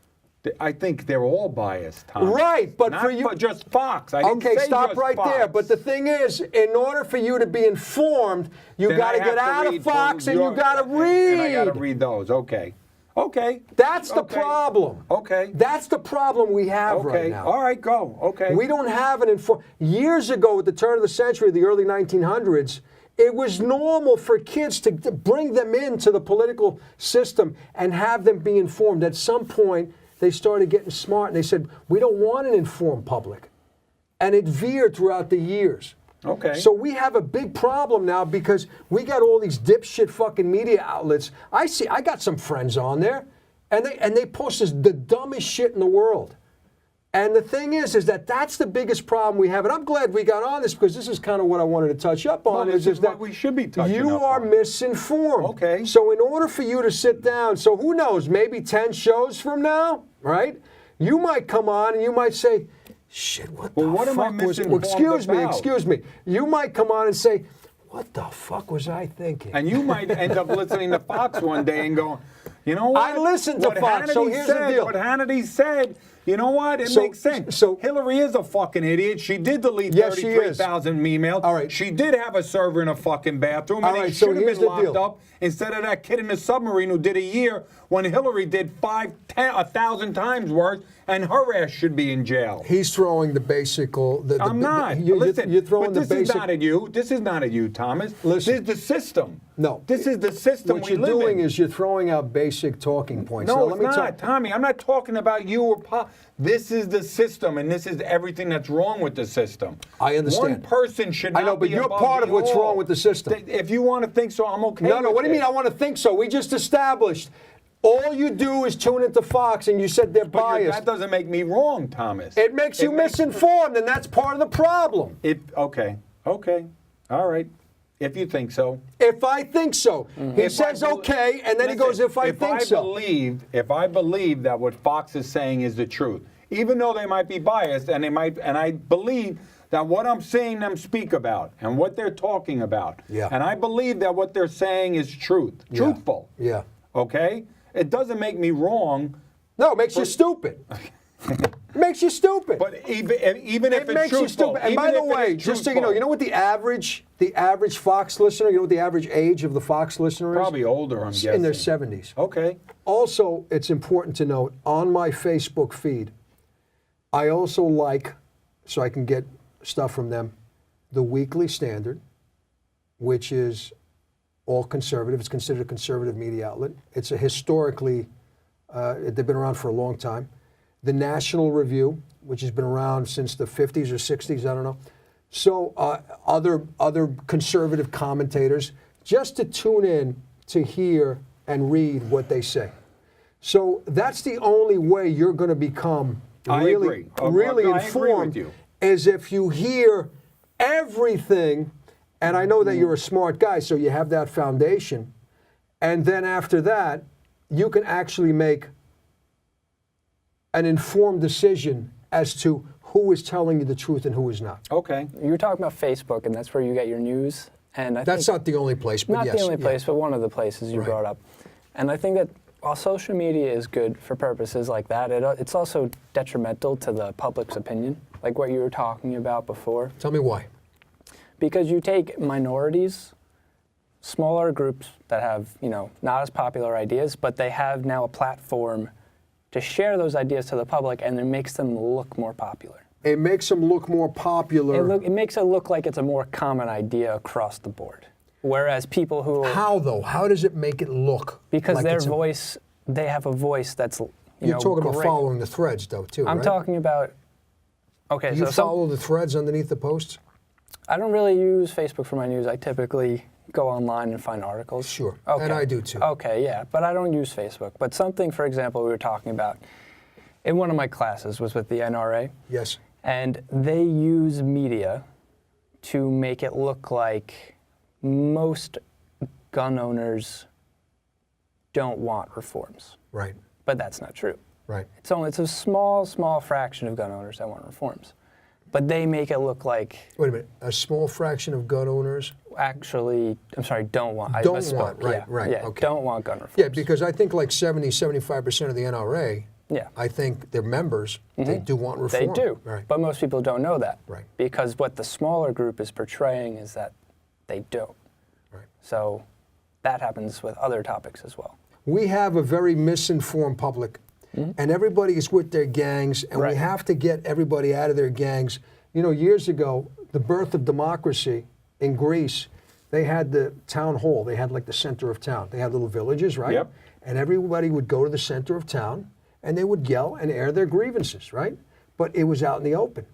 I think they're all biased, Tom. Right, but Not for you, just Fox. I didn't okay, say stop just right Fox. there. But the thing is, in order for you to be informed, you Then got to I get have out of read Fox and your- you got to read. And I got to read those. Okay. Okay. That's the Okay. problem. Okay. That's the problem we have Okay. right now. All right, go. Okay. We don't have an years ago, at the turn of the century, the early 1900s, it was normal for kids to bring them into the political system and have them be informed. At some point, they started getting smart and they said, we don't want an informed public. And it veered throughout the years. Okay. So we have a big problem now because we got all these dipshit fucking media outlets. I got some friends on there, and they post the dumbest shit in the world. And the thing is that that's the biggest problem we have. And I'm glad we got on this because this is kind of what I wanted to touch up on. Well, this is that what we should be touching you up are on. misinformed. Okay. So in order for you to sit down, so who knows, maybe 10 shows from now, right? You might come on and you might say, shit, what the Well, what am I fuck was it? misinformed Excuse me. You might come on and say, what the fuck was I thinking? And you might end up listening to Fox one day and go, you know what? I listened to What Fox, so Hannity here's the said, deal. What Hannity said, you know what? It So- makes sense. so- Hillary is a fucking idiot. She did delete Yes, she is. 33,000 emails. All right. She did have a server in a fucking bathroom, All and he right, so should have here's been the deal. locked up instead of that kid in the submarine who did a year when Hillary did 1,000 times worse, and her ass should be in jail. He's throwing the basic. I'm not. Listen, you're throwing but this the basic. is not at you. This is not at you, Thomas. Listen. This is the system. No. This is the system What we you're live doing in. is you're throwing out basic talking points. No, Now, it's let me not, Tommy. I'm not talking about you or Pop. This is the system, and this is everything that's wrong with the system. I understand. One person should not I know, but be you're above part of the what's all. wrong with the system. If you want to think so, I'm okay No, with what do you it. mean I want to think so? We just established all you do is tune into Fox and you said they're But biased. that doesn't make me wrong, Thomas. It makes you misinformed, and that's part of the problem. Okay. All right. If you think so. If I think so. He If says I bel- okay, and then he goes, if I think so. If I believe that what Fox is saying is the truth, even though they might be biased, and I believe that what I'm seeing them speak about and what they're talking about, Yeah. and I believe that what they're saying is truthful. Yeah. Okay? It doesn't make me wrong, No, it makes you stupid. It makes you stupid. but even if It it's makes you truthful, stupid. And even by the if it way, is just so you know truthful, what the average Fox listener, you know what the average age of the Fox listener is? probably older, I'm guessing. In their 70s. Okay. Also, it's important to note, on my Facebook feed, I also like, so I can get stuff from them, the Weekly Standard, which is all conservative. It's considered a conservative media outlet. It's a historically, they've been around for a long time. The National Review, which has been around since the 50s or 60s, I don't know. So other conservative commentators, just to tune in to hear and read what they say. So that's the only way you're going to become really I agree informed, with you. is if you hear everything. And I know that you're a smart guy, so you have that foundation. And then after that, you can actually make an informed decision as to who is telling you the truth and who is not. Okay. You were talking about Facebook, and that's where you get your news. And I That's think not the only place, but not yes. the only yeah. place, but one of the places you Right. brought up. And I think that while social media is good for purposes like that, it's also detrimental to the public's opinion, like what you were talking about before. Tell me why. Because you take minorities, smaller groups that have, not as popular ideas, but they have now a platform to share those ideas to the public, and it makes them look more popular. It makes them look more popular. It makes it look like it's a more common idea across the board. Whereas people who... How, though? How does it make it look? Because like their it's voice, they have a voice that's, You're talking about great. following the threads, though, too, I'm right? talking about... Okay, Do you so follow the threads underneath the posts? I don't really use Facebook for my news. I typically go online and find articles. Sure, Okay. and I do too. Okay, yeah, but I don't use Facebook. But something, for example, we were talking about in one of my classes was with the NRA, Yes. and they use media to make it look like most gun owners don't want reforms, Right, but that's not true. right. It's a small fraction of gun owners that want reforms, but they make it look like Wait a minute. A small fraction of gun owners actually, I'm sorry, don't want. don't I misspoke. want. Right, yeah, right. Yeah, Okay. don't want gun reforms. Yeah, because I think like 75% of the NRA, Yeah. I think their members, they do want They reform. do, Right. but most people don't know that. Right. Because what the smaller group is portraying is that they don't. Right. So that happens with other topics as well. We have a very misinformed public, and everybody is with their gangs, and we Right. have to get everybody out of their gangs. You know, years ago, the birth of democracy in Greece, they had the town hall. They had like the center of town. They had little villages, right? Yep. And everybody would go to the center of town, and they would yell and air their grievances, right? But it was out in the open.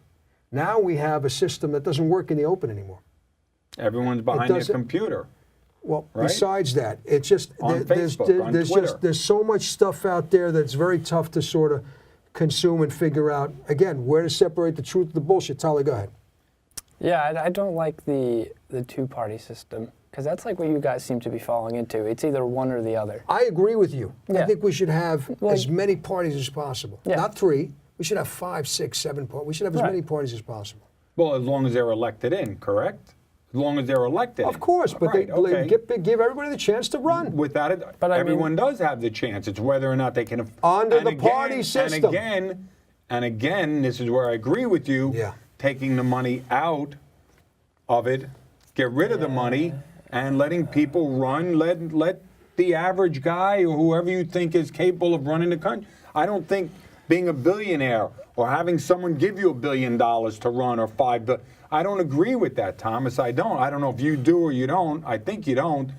Now we have a system that doesn't work in the open anymore. Everyone's behind their doesn't- computer. Well, Right? besides that, it's just On there's Facebook, on Twitter. there's so much stuff out there that's very tough to sort of consume and figure out. Again, where to separate the truth from the bullshit. Tyler, go ahead. Yeah, I don't like the two-party system because that's like what you guys seem to be falling into. It's either one or the other. I agree with you. I Yeah. think we should have Well, as many parties as possible. Yeah. Not 3. We should have 5, 6, 7 parties. We should have as Right. many parties as possible. Well, as long as they're elected in, correct? As long as they're elected. Of course, but Right, okay. give everybody the chance to run. Without it, But I mean- everyone does have the chance. It's whether or not they can. Under and the party again, system. And again, this is where I agree with you. Yeah. Taking the money out of it, get rid of the money, and letting people run. Let the average guy or whoever you think is capable of running the country. I don't think being a billionaire or having someone give you $1 billion to run or $5 billion. I don't agree with that, Thomas. I don't. I don't know if you do or you don't. I think you don't.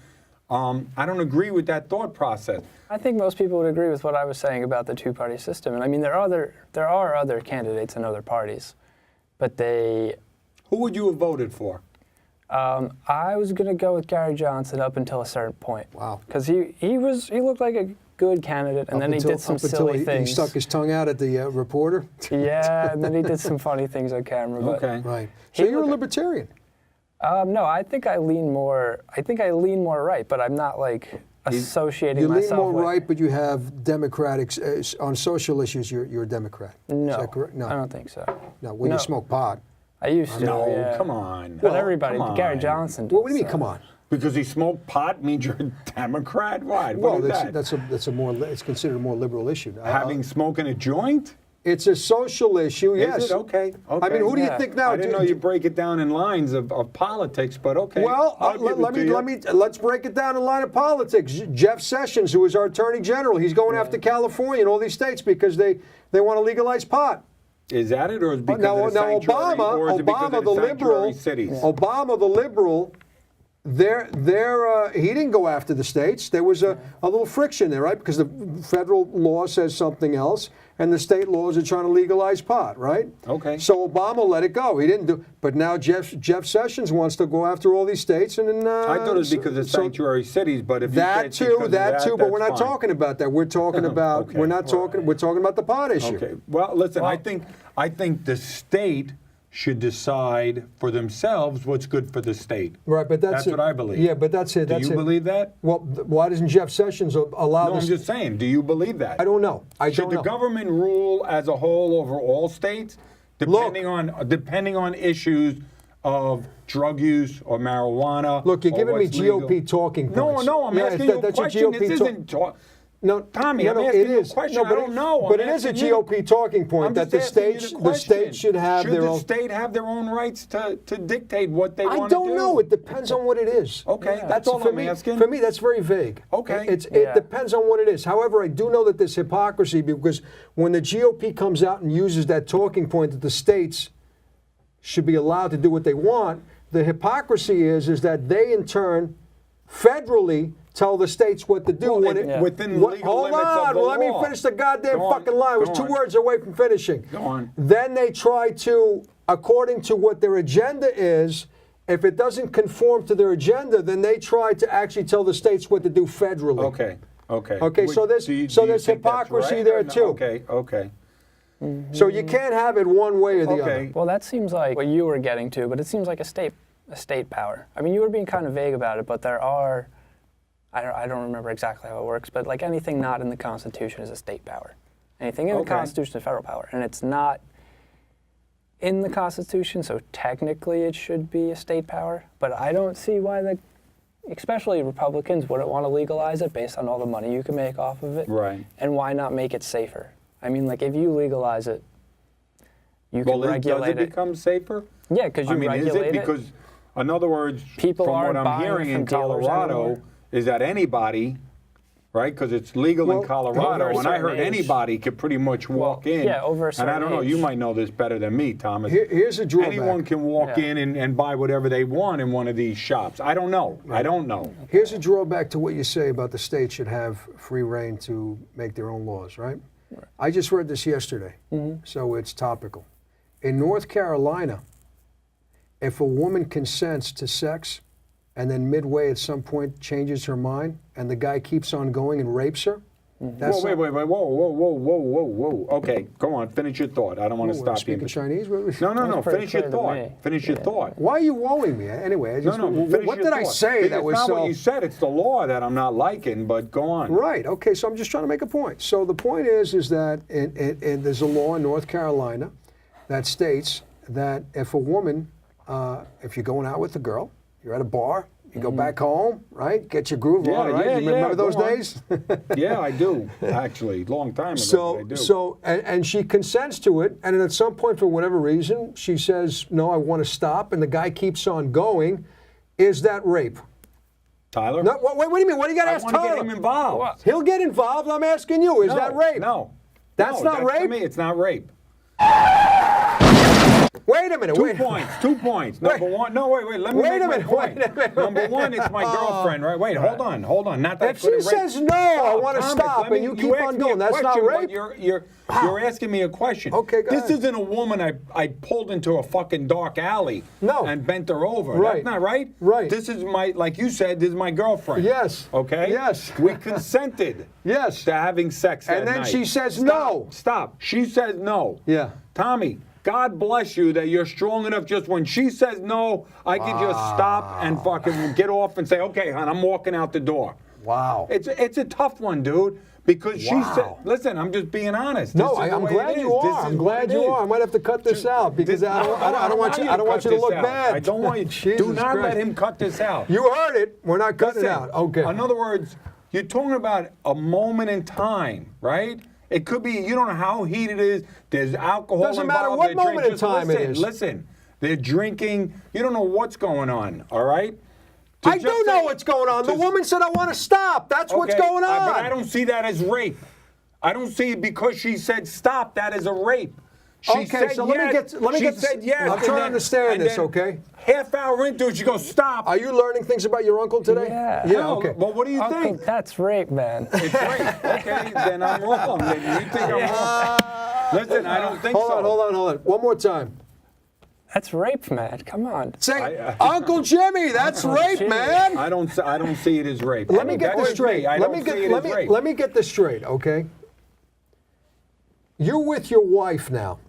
I don't agree with that thought process. I think most people would agree with what I was saying about the two-party system. And I mean, there are other candidates in other parties, but they. Who would you have voted for? I was going to go with Gary Johnson up until a certain point. Wow. Because he looked like a good candidate, and then he did some silly things. He stuck his tongue out at the reporter. Yeah, and then he did some funny things on camera. But Okay. Right. So He you're a looked- libertarian. No, I think I lean more right, but I'm not like associating You lean myself more with. right, but you have Democratic on social issues. You're a Democrat. No, Is that correct? No, I don't think so. no. When No. you smoke pot. I used to. No, yeah. come on. But everybody, come Gary on. Johnson. What do you mean? so- Come on. Because he smoked pot means you're a Democrat? Why? Well, What is that? that's a more. It's considered a more liberal issue. Having smoking a joint? It's a social issue. Yes. Is it? Okay. I mean, who do you Yeah. think now? I didn't know you break it down in lines of politics, but okay. Well, I'll give it to you. let's break it down in line of politics. Jeff Sessions, who is our Attorney General, he's going after California and all these states because they want to legalize pot. Is that it, or is it because Now, of the sanctuary, or is it because Obama, of the the liberal, sanctuary cities? Obama, the liberal, he didn't go after the states. There was a little friction there, right? Because the federal law says something else, and the state laws are trying to legalize pot, right? Okay. So Obama let it go. He didn't do. But now Jeff Sessions wants to go after all these states, and then I thought it was because of sanctuary cities, but if you say that it's too, because of that too. But we're that's not fine. talking about that. We're talking about Okay. we're not talking. We're talking about the pot issue. Okay. Well, listen. I think the state should decide for themselves what's good for the state. Right, but that's what I believe. Yeah, but that's it. Do That's you it. believe that? Well, why doesn't Jeff Sessions allow No, I'm this? just saying. Do you believe that? I don't know. I Should don't the know. government rule as a whole over all states, depending on issues of drug use or marijuana? Look, you're or giving me what's legal? GOP talking points. No, I'm Yeah, asking you a that's question. GOP This talk- isn't talk. No, Tommy, no, I'm no, asking it you a is. question. No, but I don't know. But I'm it is a asking you. GOP talking point I'm that the just asking you states, the the states should have their own. Should the state have their own rights to dictate what they I want to do? don't know. It depends on what it is. Okay, Yeah. that's all for I'm me, asking. For me, that's very vague. Okay. It Yeah. depends on what it is. However, I do know that there's hypocrisy because when the GOP comes out and uses that talking point that the states should be allowed to do what they want, the hypocrisy is that they in turn federally tell the states what to do. Well, when they- within the legal hold limits on, of the well, let me law. finish the goddamn Go on, fucking line. It was go 2 on. words away from finishing. Go on. Then they try to, according to what their agenda is, if it doesn't conform to their agenda, then they try to actually tell the states what to do federally. Okay. Okay, so there's- Do you so think there's that's hypocrisy right there, or no? too. Okay. So you can't have it one way or the Okay. other. Well, that seems like what you were getting to, but it seems like a state a state power. I mean, you were being kind of vague about it, but there are, I don't remember exactly how it works, but like anything not in the Constitution is a state power. Anything in the Constitution is federal power, and it's not in the Constitution, so technically it should be a state power, but I don't see why especially Republicans wouldn't want to legalize it based on all the money you can make off of it. Right. And why not make it safer? I mean, like, if you legalize it, you can regulate does it become safer? Yeah, because you regulate is it because, in other words, People from what aren't I'm buying hearing in from dealers Colorado, anymore. is that anybody, right? Because it's legal in Colorado, over a and I heard certain age. anybody could pretty much walk in. yeah, over a And I certain don't know, age. you might know this better than me, Thomas. Here's a drawback. Anyone can walk Yeah. in and buy whatever they want in one of these shops. I don't know. I don't know. Here's a drawback to what you say about the states should have free reign to make their own laws, right? I just read this yesterday, so it's topical. In North Carolina, if a woman consents to sex and then midway at some point changes her mind and the guy keeps on going and rapes her, that's Whoa, wait, whoa. Okay, go on, finish your thought. I don't want to We're stop you. speaking Chinese? What- No, That's pretty finish your clear to thought. me. Finish your thought. Why are you wooing me? Anyway, I just, No, what finish did your I thought. say It's that was not so... what you said, it's the law that I'm not liking, but go on. Right. Okay. So I'm just trying to make a point. So the point is that there's a law in North Carolina that states that if a woman, if you're going out with a girl, you're at a bar, you go back home, right? Get your groove on, right? yeah, You remember yeah, those go on. days? Yeah, I do, actually. Long time ago, I do. And she consents to it, and then at some point, for whatever reason, she says, "No, I want to stop," and the guy keeps on going. Is that rape? Tyler? No. What do you mean? What do you got to I ask want to Tyler? get him involved. He'll get involved. I'm asking you. Is No, that rape? No. That's No, not rape? To me, it's not rape. Wait a minute. 2 points. 2 points. Number one. No, wait. Let me Wait make a my minute, point. wait a minute. Number one, it's my girlfriend, right? Wait, hold on. Not that If she says no, I want to Thomas, stop, and you keep asked on me a going, that's not question, but rape? You're asking me a question. Okay, go This ahead. isn't a woman I pulled into a fucking dark alley No. and bent her over. Right. That's not right. Right. This is like you said, this is my girlfriend. Yes. Okay. Yes. We consented. Yes. To having sex that And then night. she says Stop. no. Stop. She says no. Yeah. Tommy, God bless you that you're strong enough just when she says no, I can just stop and fucking get off and say, okay, hon, I'm walking out the door. Wow. It's a tough one, dude, because she said, Wow. listen, I'm just being honest. No, This is the I'm way glad it you is. This are. is I'm what glad it you is. are. I might have to cut this out because I don't want you to look bad. I don't want you. Jesus Do not Christ. let him cut this out. You heard it. We're not cutting Listen, it out. Okay. In other words, you're talking about a moment in time, right? It could be, you don't know how heated it is. There's alcohol Doesn't matter involved. what They're moment in drinking. time it is. Listen, they're drinking. You don't know what's going on, all right? To I just do say- know what's going on. The to- woman said, I want to stop. That's what's Okay, going on. But I don't see that as rape. I don't see it because she said stop, that is a rape. She Okay, said so let me yes. get- She said yes. I'm and trying to then- understand and this, then okay? Half hour into it, she goes, stop. Are you learning things about your uncle today? Yeah. Yeah, No, okay. Well, what do you Uncle, think? that's rape, man. It's rape. Okay, then I'm wrong. Then you think I'm wrong. Listen, I don't think Hold so. on. One more time. That's rape, man. Come on. Say, Uncle Jimmy, that's rape, Jimmy. man. I don't see it as rape. Let me get That this is straight. me. I don't see it as rape. Let me get this straight, okay? You're with your wife now,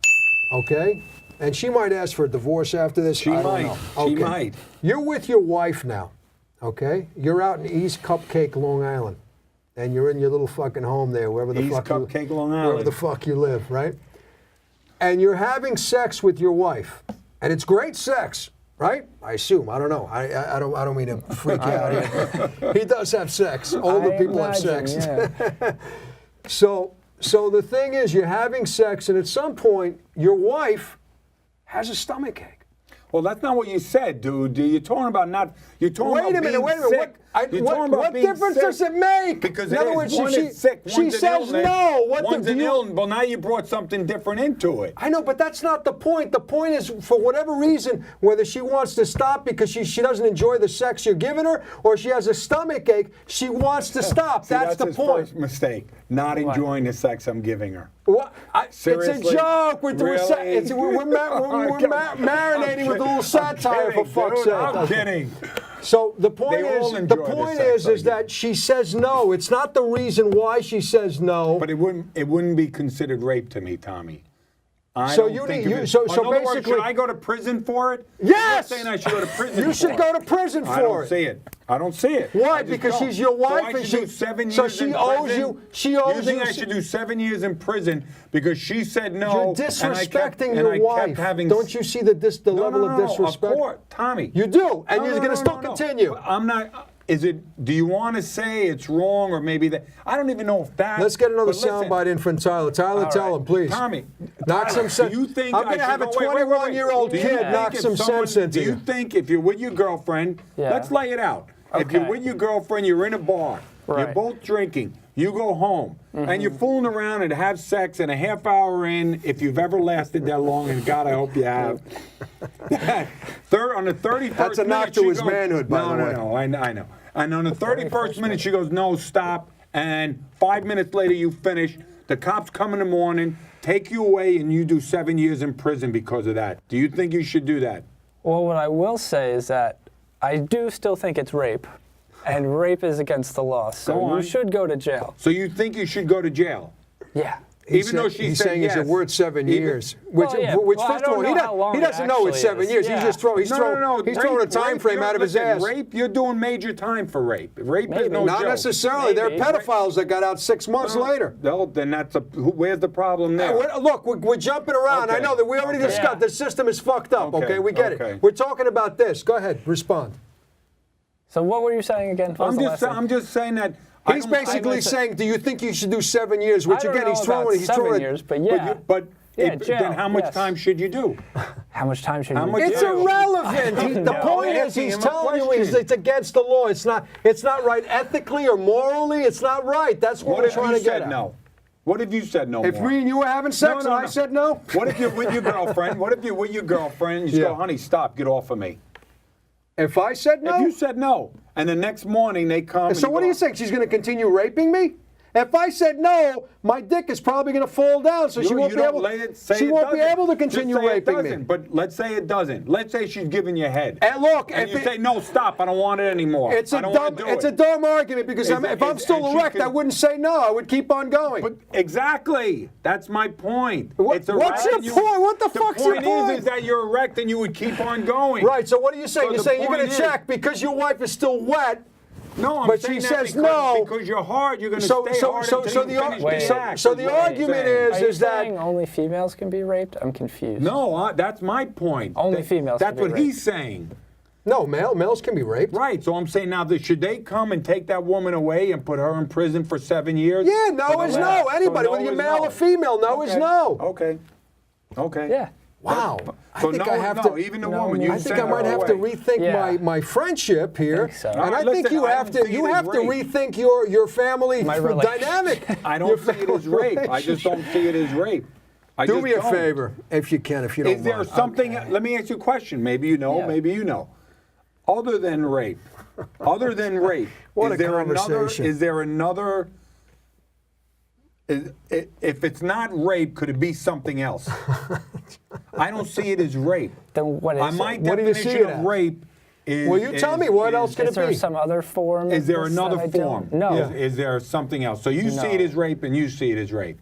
okay? And she might ask for a divorce after this. She I don't might. know. She Okay. might. You're with your wife now, okay? You're out in East Cupcake, Long Island, and you're in your little fucking home there, wherever the East fuck Cupcake, Long wherever Island. the fuck you live, right? And you're having sex with your wife, and it's great sex, right? I assume. I don't know. I don't mean to freak you out here. He does have sex. Older I people have imagine, sex. yeah. So the thing is, you're having sex, and at some point, your wife has a stomachache. Well, that's not what you said, dude. You're talking about not. You're talking Wait about a minute. being Wait a minute. sick. You're talking about What being difference sick. does it make? Because in it other is. words, One she is sick. she One's an says illness. no. What One's do an you? illness. Well, now you brought something different into it. I know, but that's not the point. The point is, for whatever reason, whether she wants to stop because she doesn't enjoy the sex you're giving her, or she has a stomach ache, she wants to stop. See, that's the his point. first mistake. Not enjoying the sex I'm giving her. What? It's a Seriously? joke. We're Really? marinating with a little satire, for fuck's sake. I'm kidding. So the point They all is, enjoy the the point sex, is I that she says no. It's not the reason why she says no. But it wouldn't be considered rape to me, Tommy. I So don't you think need- of you- it. so In other words, basically- should I go to prison for it? Yes! You're saying I should go to prison You for should it. go to prison I for don't it. see it. I don't see it. Why? I just Because don't. she's your wife So I and should do she- 7 so years she in owes prison? you- she owes You think you- I should do 7 years in prison because she said no? You're and I kept- disrespecting and your I kept wife. having Don't you see the No, level no, of no, disrespect? Of course, Tommy. You do, and No, you're no, going to no, still no, no. continue. I'm not. Is it? Do you want to say it's wrong or maybe that? I don't even know if that. Let's get another but listen, soundbite in from Tyler. Tyler, All tell right. him, please. Tommy, Knock some sense. do you think I'm I going to should have a go- wait, wait, wait, wait. 21-year-old Do you kid think knock if some someone- sense into Do you you. think if you're with your girlfriend, Yeah. let's lay it out. If you're Okay. with your girlfriend, you're in a bar, you're Right. both drinking, you go home, and you're fooling around and have sex, and a half hour in, if you've ever lasted that long, and God, I hope you have. On the 31st That's a knock minute, to she his goes, manhood, by the way. No, I know. And on the 31st minute, she goes, no, stop. And 5 minutes later, you finish. The cops come in the morning, take you away, and you do 7 years in prison because of that. Do you think you should do that? Well, what I will say is that I do still think it's rape, and rape is against the law, Go so on. you should go to jail. So you think you should go to jail? Yeah. Even though she he's said saying yes. it's worth 7 Even- years. Which, Well, yeah. which Well, I first of don't all, know how long he it doesn't know it's actually 7 is. years. Yeah. He's throwing a time frame out of his ass. Rape, you're doing major time for rape. Rape is Maybe. no Not joke. necessarily. There are Maybe. pedophiles that got out 6 months later. Well, then where's the problem there? Look, we're jumping around. I Okay. know that we already Okay. discussed. Yeah. The system is fucked up, okay? We get Okay. it. We're talking about this. Go ahead, respond. So what were you saying again? What was the last thing? I'm just saying that. He's basically saying, do you think you should do 7 years? Which I don't again, he's know about throwing. He's 7 throwing. years, but yeah. But Yeah, jail, then how much yes. time should you do? How much time should How you much- It's Yeah. irrelevant. The No. point I'm is, asking he's him a telling you question. it's against the law. It's not right ethically or morally. It's not right. That's what What we're if trying you to get said at. no? What if you said no If more? me and you were having sex No, and I said no, What if you're with your girlfriend? What if you're with your girlfriend and you Yeah. go, honey, stop, get off of me? if I said no, If you said no, and the next morning they come. and so what go, do you think? She's going to continue raping me? If I said no, my dick is probably going to fall down, so she You won't be don't able. lay it, say She it won't be doesn't. able to Just continue say it raping doesn't, me. But let's say it doesn't. Let's say she's giving you head. And look, and if you it- say no, stop. I don't want it anymore. It's I a don't dumb. want to do It's it. a dumb argument because Is it- if I'm is- still and she erect, could- I wouldn't say no. I would keep on going. But exactly, that's my point. What- It's what's erect. your point? What the fuck's your point? point? Is that you're erect and you would keep on going. Right. So what are you saying? So You're the saying you're point going to is- check because your wife is still wet. No, I'm But saying she that says because, no. because you're hard. You're going to So stay hard until you finish Wait. the act. So is the what I'm argument saying. Are you is that saying only females can be raped? I'm confused. No, that's my point. Only females That's can be what he's saying. no males can be raped. Right. So I'm saying now that should they come and take that woman away and put her in prison for 7 years? Yeah, no For the is last- no. Anybody, so whether no you're is male no. or female, no is Okay. no. Okay. Okay. Yeah. Wow. I So think no I is have no. to. Even the No, woman. no. You I think sent I might her have to away. rethink Yeah. my friendship here, think so. and All right, I think listen, you I have don't to see you it as have to rape. rethink your family My relationship. dynamic. I Your don't see it as rape. I just don't see it as rape. I Do just me a don't. favor, if you can, if you don't Is there mind. something? Let me ask you a question. Maybe you know. Yeah. Maybe you know. Other than rape, What a is there conversation. Is there another? If it's not rape, could it be something else? I don't see it as rape. Then what is My it? What do you see definition it of as? rape is. Well, you tell me, what else can Is it there be? some other form? Is of there this that another I form? don't? No. Is there something else? So you see it No. as rape, and you see it as rape.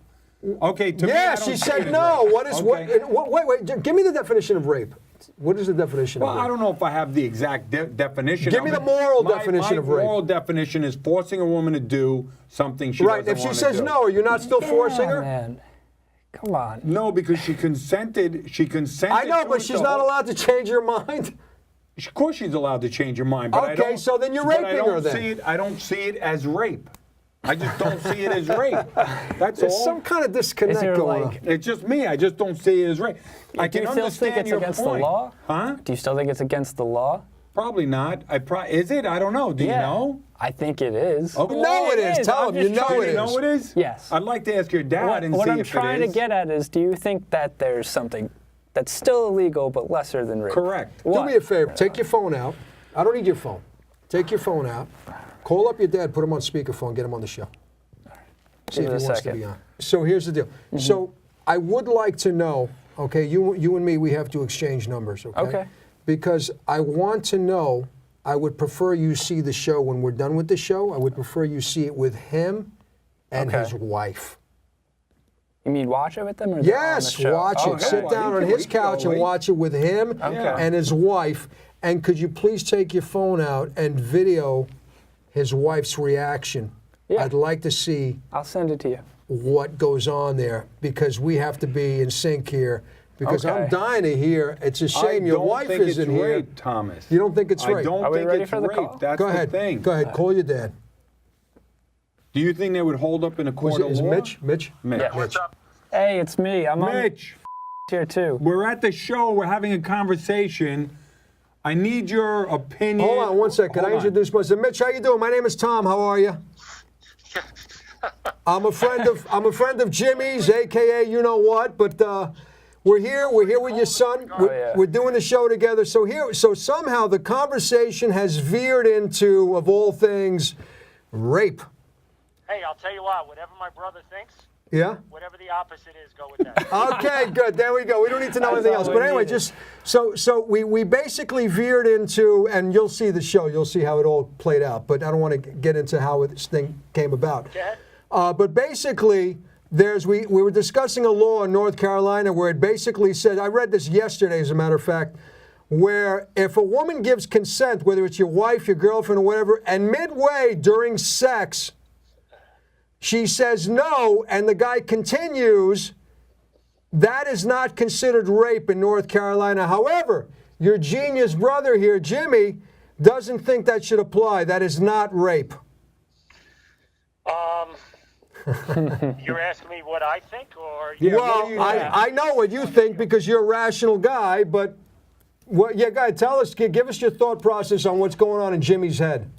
Okay. To me, I Yeah, don't she see said it as no. rape. What is Okay. wait? Give me the definition of rape. What is the definition Well, of rape? I don't know if I have the exact definition. Give of me it. the moral definition of rape. My moral definition is forcing a woman to do something she Right. doesn't If she want says to do. no, are you not still forcing Yeah, her? man. Come on. No, because she consented. She consented. I know, to but it she's the not whole- allowed to change her mind. Of course, she's allowed to change her mind. But I Okay, don't, so then you're but I raping don't her then. See it, I don't see it as rape. I just don't see it as rape. That's There's all. some kind of disconnect Is there going on. like? It's just me. I just don't see it as rape. I Do can you still understand think it's your against point. the law? Huh? Do you still think it's against the law? Probably not. Is it? I don't know. Do you know? I think it is. Okay. You know it is. Tell I'm him you just know trying it to- is. You know it is? Yes. I'd like to ask your dad What, and what see I'm if trying it to is. get at is, do you think that there's something that's still illegal but lesser than rape? Correct. What? Do me a favor. Take your phone out. I don't need your phone. Take your phone out. Call up your dad. Put him on speakerphone. Get him on the show. See Give if it he a wants to second. be on. So here's the deal. So I would like to know. Okay, you and me, we have to exchange numbers. Okay. Okay. Because I want to know. I would prefer you see the show when we're done with the show. I would prefer you see it with him and Okay. his wife. You mean watch it with them? Or is it all on the Yes, show? watch Oh, it. Sit okay. down Well, on you his can couch go, and watch it with him and his wife. And could you please take your phone out and video his wife's reaction? Yeah. I'd like to see I'll send it to you. what goes on there because we have to be in sync here. Because I'm Okay. dying to hear. It's a shame your wife think isn't it's here. rape, Thomas. You don't think it's rape? I don't Are we think ready it's for the rape. call? That's Go ahead. the thing. Go ahead. Call your dad. Do you think they would hold up in a court of Is it law? Mitch? Mitch? Mitch. Yeah. Mitch. Hey, it's me. I'm on Mitch, here too. we're at the show. We're having a conversation. I need your opinion. Hold on one second. Can I Hold on. introduce myself? Mitch, how you doing? My name is Tom. How are you? I'm a friend of Jimmy's, aka you know what. But we're here with your son. We're doing the show together. So somehow the conversation has veered into, of all things, rape. Hey, I'll tell you what, whatever my brother thinks, Yeah. whatever the opposite is, go with that. Okay, good. There we go. We don't need to know anything else. all But we anyway, needed. just so we basically veered into, and you'll see the show. You'll see how it all played out. But I don't want to get into how this thing came about. Go ahead. But basically, we were discussing a law in North Carolina where it basically said, I read this yesterday, as a matter of fact, where if a woman gives consent, whether it's your wife, your girlfriend, or whatever, and midway during sex, she says no, and the guy continues, that is not considered rape in North Carolina. However, your genius brother here, Jimmy, doesn't think that should apply. That is not rape. You're asking me what I think, or Yeah, what Well, do you I know what you think because you're a rational guy, but yeah, go ahead, tell us, give us your thought process on what's going on in Jimmy's head.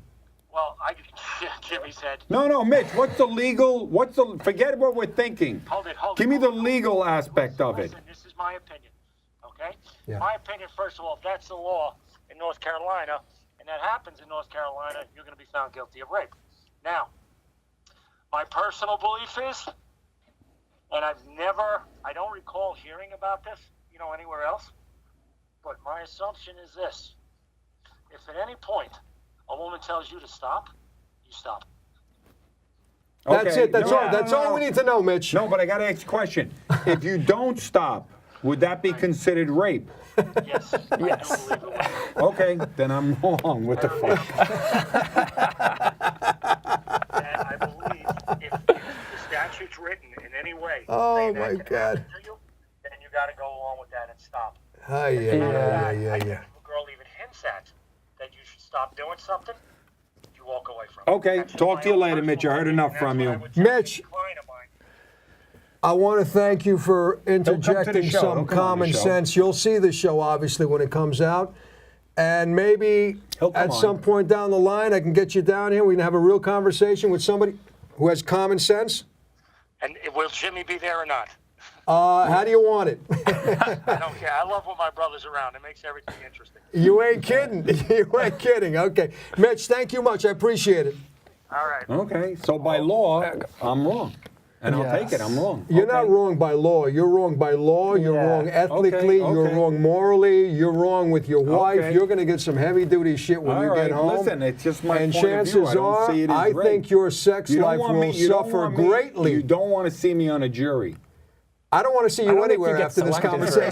well, Jimmy said, No, Mitch. Forget what we're thinking. hold it. Give me the legal aspect of it. Listen, this is my opinion, okay? Yeah. My opinion, first of all, if that's the law in North Carolina, and that happens in North Carolina, you're going to be found guilty of rape. Now, my personal belief is, and I don't recall hearing about this, anywhere else, but my assumption is this. If at any point a woman tells you to stop, you stop. That's Okay, it. That's no, all. That's no, all no. we need to know, Mitch. No, but I got to ask a question. If you don't stop, would that be considered rape? Yes. Yes. I do believe it was. Okay, then I'm wrong. What the fuck? And I believe if the statute's written in any way, Oh, saying that my can God. happen to you, then you got to go along with that and stop. Yeah. I think if a girl even hints at that you should stop doing something, you walk away from it. Okay, That's just talk my to you own later, personal Mitch. I heard opinion, enough and from that's you. what I would say to Mitch. a client of mine. I want to thank you for interjecting show. some He'll come on the common show. sense. You'll see the show, obviously, when it comes out. And maybe He'll come at on. some point down the line, I can get you down here. We can have a real conversation with somebody who has common sense. And will Jimmy be there or not? How do you want it? I don't care. I love when my brother's around. It makes everything interesting. You ain't kidding. You ain't kidding. Okay. Mitch, thank you much. I appreciate it. All right. Okay, so by law, I'm wrong. And I'll take it, I'm wrong. You're not Okay. wrong by law. You're wrong by law. You're Yeah. wrong ethically. You're okay. wrong morally. You're wrong with your wife. Okay. You're going to get some heavy-duty shit when All you right, get home. listen, it's just my and point of chances view. I don't are, see it as I rape. think your sex You don't life want will me- you don't suffer want me- greatly. You don't want to see me on a jury. I don't want to see I you don't think anywhere you get after this selected for a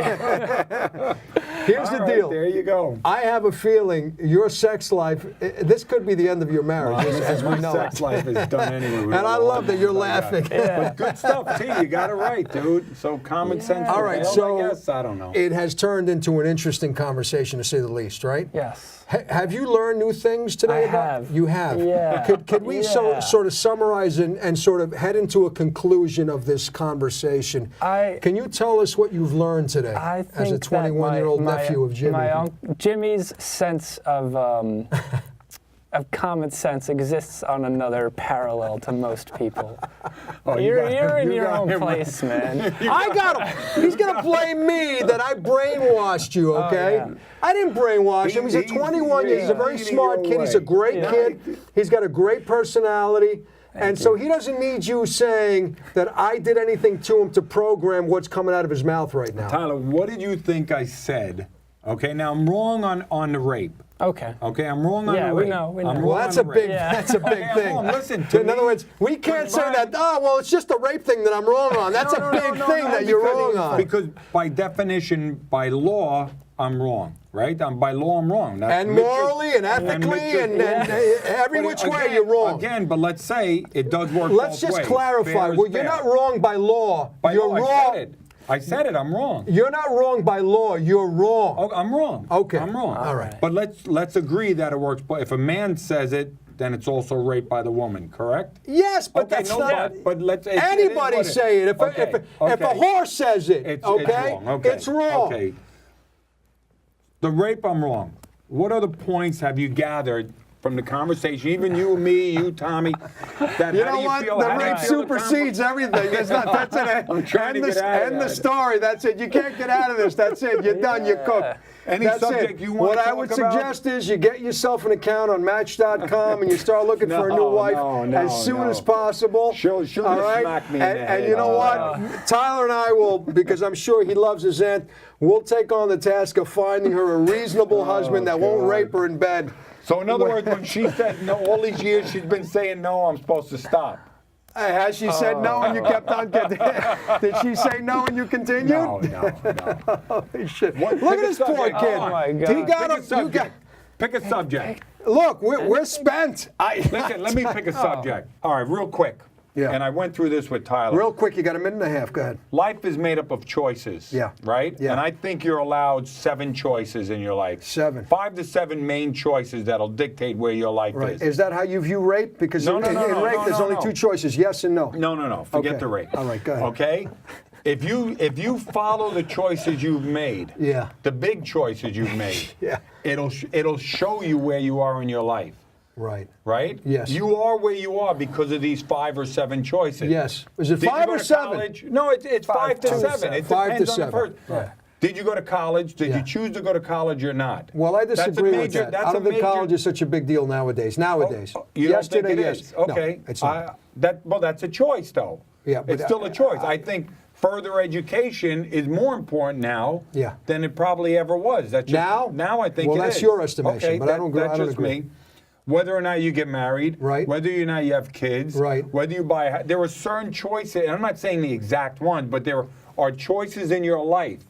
conversation. Here's All the right, deal. there you go. I have a feeling your sex life, this could be the end of your marriage, as we My know sex it. life is done anyway. And I love that you're laughing. But good stuff, too. You got it right, dude. So common sense. All right, prevailed, so I guess. I don't know. it has turned into an interesting conversation, to say the least, right? Yes. Have you learned new things today? I have. You have? Yeah. Could we Yeah. sort of summarize and sort of head into a conclusion of this conversation? Can you tell us what you've learned today I think as a 21-year-old nephew of Jimmy? Jimmy's sense of common sense exists on another parallel to most people. Oh, you You're got- in you your got own him right. place, man. I got him. He's going to blame me that I brainwashed you, okay? yeah. I didn't brainwash him. He's a He's- 21 years. He's a very leading smart your kid. He's a way. great Yeah. kid. He's got a great personality. And so he doesn't need you saying that I did anything to him to program what's coming out of his mouth right now. Tyler, what did you think I said? Okay, now I'm wrong on the rape. Okay. Okay, I'm wrong on Yeah, the we rape. know, we I'm know. wrong Well, that's on a the big, rape. Yeah. that's a big Okay, I'm thing. wrong. Listen, to In me, other words, we can't say Brian- that. Oh, well, it's just a rape thing that I'm wrong on. That's a big thing that you're wrong on. Because by definition, by law, I'm wrong, right? By law, I'm wrong. Now, And Mitch is- morally and ethically Mitch and is- every But which way again- you're wrong. Again, but let's say it does work Let's both just ways. clarify. Fair is Well, you're fair. not wrong by law. By You're law, wrong. I said it. I said it. I'm wrong. You're not wrong by law. You're wrong. Oh, I'm wrong. Okay. I'm wrong. All right. But let's agree that it works. But if a man says it, then it's also rape by the woman, correct? Yes, but Okay, that's no, not. but let's. it is Anybody what it- say it. If Okay, if a okay. horse says it, It's okay, wrong. Okay. it's wrong. Okay. The rape, I'm wrong. What other points have you gathered from the conversation? Even you, me, you, Tommy. That You how know do you what? feel? The How do you rape feel supersedes everything. That's it. I'm trying to get out of End the that. story. That's it. You can't get out of this. That's it. You're done. You're cooked. Any That's subject it. you want What to I would talk about? suggest is you get yourself an account on Match.com and you start looking for a new wife as soon as possible. She'll all just right? smack me in the And head. you know what? Tyler and I will, because I'm sure he loves his aunt, we'll take on the task of finding her a reasonable husband that won't God. rape her in bed. So in other words, when she said no, all these years she's been saying no, I'm supposed to stop. Has she said no and you kept on? Did she say no and you continued? No. Holy shit. What- Look pick at a this poor subject. kid. Oh my God. He Pick got a a, you got, subject. Pick a subject. look, we're spent. Listen, let me pick a subject. All right, real quick. Yeah. And I went through this with Tyler. Real quick, you got a minute and a half. Go ahead. Life is made up of choices. Yeah. Right? Yeah. And I think you're allowed 7 choices in your life. 7. 5 to 7 main choices that'll dictate where your life Right. is. Is that how you view rape? Because No, in no, no, rape, no, there's no, only no. 2 choices: yes and no. No. Forget Okay. the rape. All right, go ahead. Okay? If you follow the choices you've made, Yeah. the big choices you've made, Yeah. it'll show you where you are in your life. Right. Right? Yes. You are where you are because of these 5 or 7 choices. Yes. Is it Did you 5 go or to 7? college? No, it's 5 to 7. It 5 to depends on 7. the person. Right. Did you go to college? Did Yeah. you choose to go to college or not? Well, I That's a disagree with major- that. that's I a don't think major- college is such a big deal nowadays. You don't Yesterday, think it yes. is? Okay. No, it's not. That's a choice, though. Yeah, but it's still a choice. I think further education is more important now Yeah. than it probably ever was. That's just, Now? I think Well, it that's is. your estimation, okay, but I don't agree- That's I don't just agree. me. Whether or not you get married, Right. whether or not you have kids, Right. whether you buy, there are certain choices, and I'm not saying the exact one, but there are choices in your life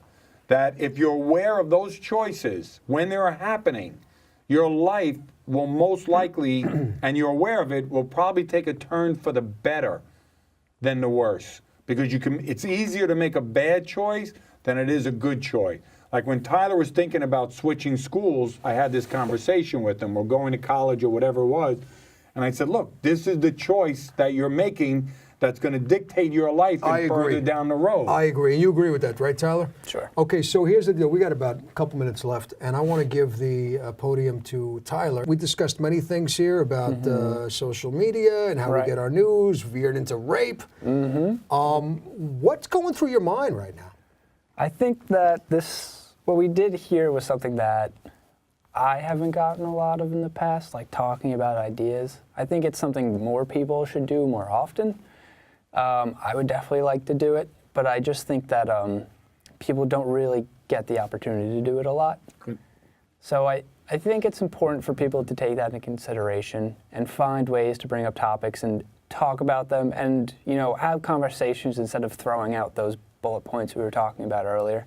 that if you're aware of those choices when they're happening, your life will most likely, and you're aware of it, will probably take a turn for the better than the worse. Because it's easier to make a bad choice than it is a good choice. Like when Tyler was thinking about switching schools, I had this conversation with him, or going to college or whatever it was. And I said, look, this is the choice that you're making that's going to dictate your life I and agree. further down the road. I agree. And you agree with that, right, Tyler? Sure. Okay, so here's the deal. We got about a couple minutes left, and I want to give the podium to Tyler. We discussed many things here about social media and how Right. we get our news, veered into rape. What's going through your mind right now? I think that what we did here was something that I haven't gotten a lot of in the past, like talking about ideas. I think it's something more people should do more often. I would definitely like to do it, but I just think that people don't really get the opportunity to do it a lot. Good. So I think it's important for people to take that into consideration and find ways to bring up topics and talk about them and, have conversations instead of throwing out those bullet points we were talking about earlier.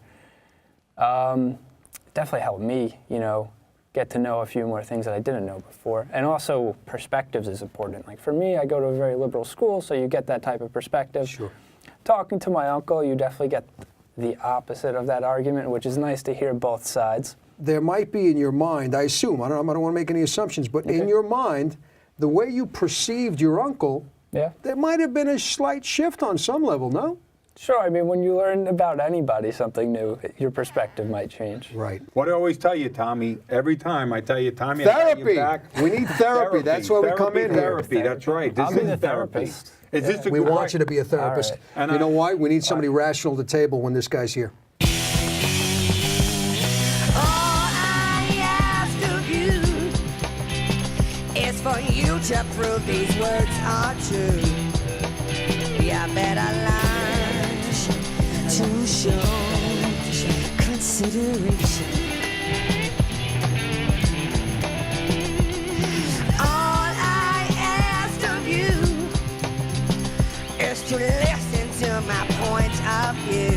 It definitely helped me, get to know a few more things that I didn't know before. And also perspectives is important. Like for me, I go to a very liberal school, so you get that type of perspective. Sure. Talking to my uncle, you definitely get the opposite of that argument, which is nice to hear both sides. There might be in your mind, I assume, I don't want to make any assumptions, but in your mind, the way you perceived your uncle, Yeah. there might have been a slight shift on some level, no? Sure, I mean, when you learn about anybody something new, your perspective might change. Right. What I always tell you, Tommy, every time I tell you, Tommy, I got Therapy. your back. We need therapy. That's why we come in here. Therapy, that's right. This I'll be is the therapy. therapist. Is this a We good want right? you to be a therapist. All right. And You know I- why? We need somebody rational at the table when this guy's here. All I ask of you is for you to prove these words are true. Yeah, better lunch to show consideration. you.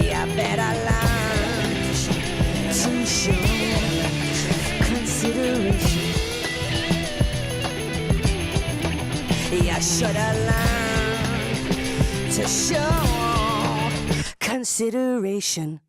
Yeah, I bet I learned to show consideration. Yeah, I should have learned to show consideration.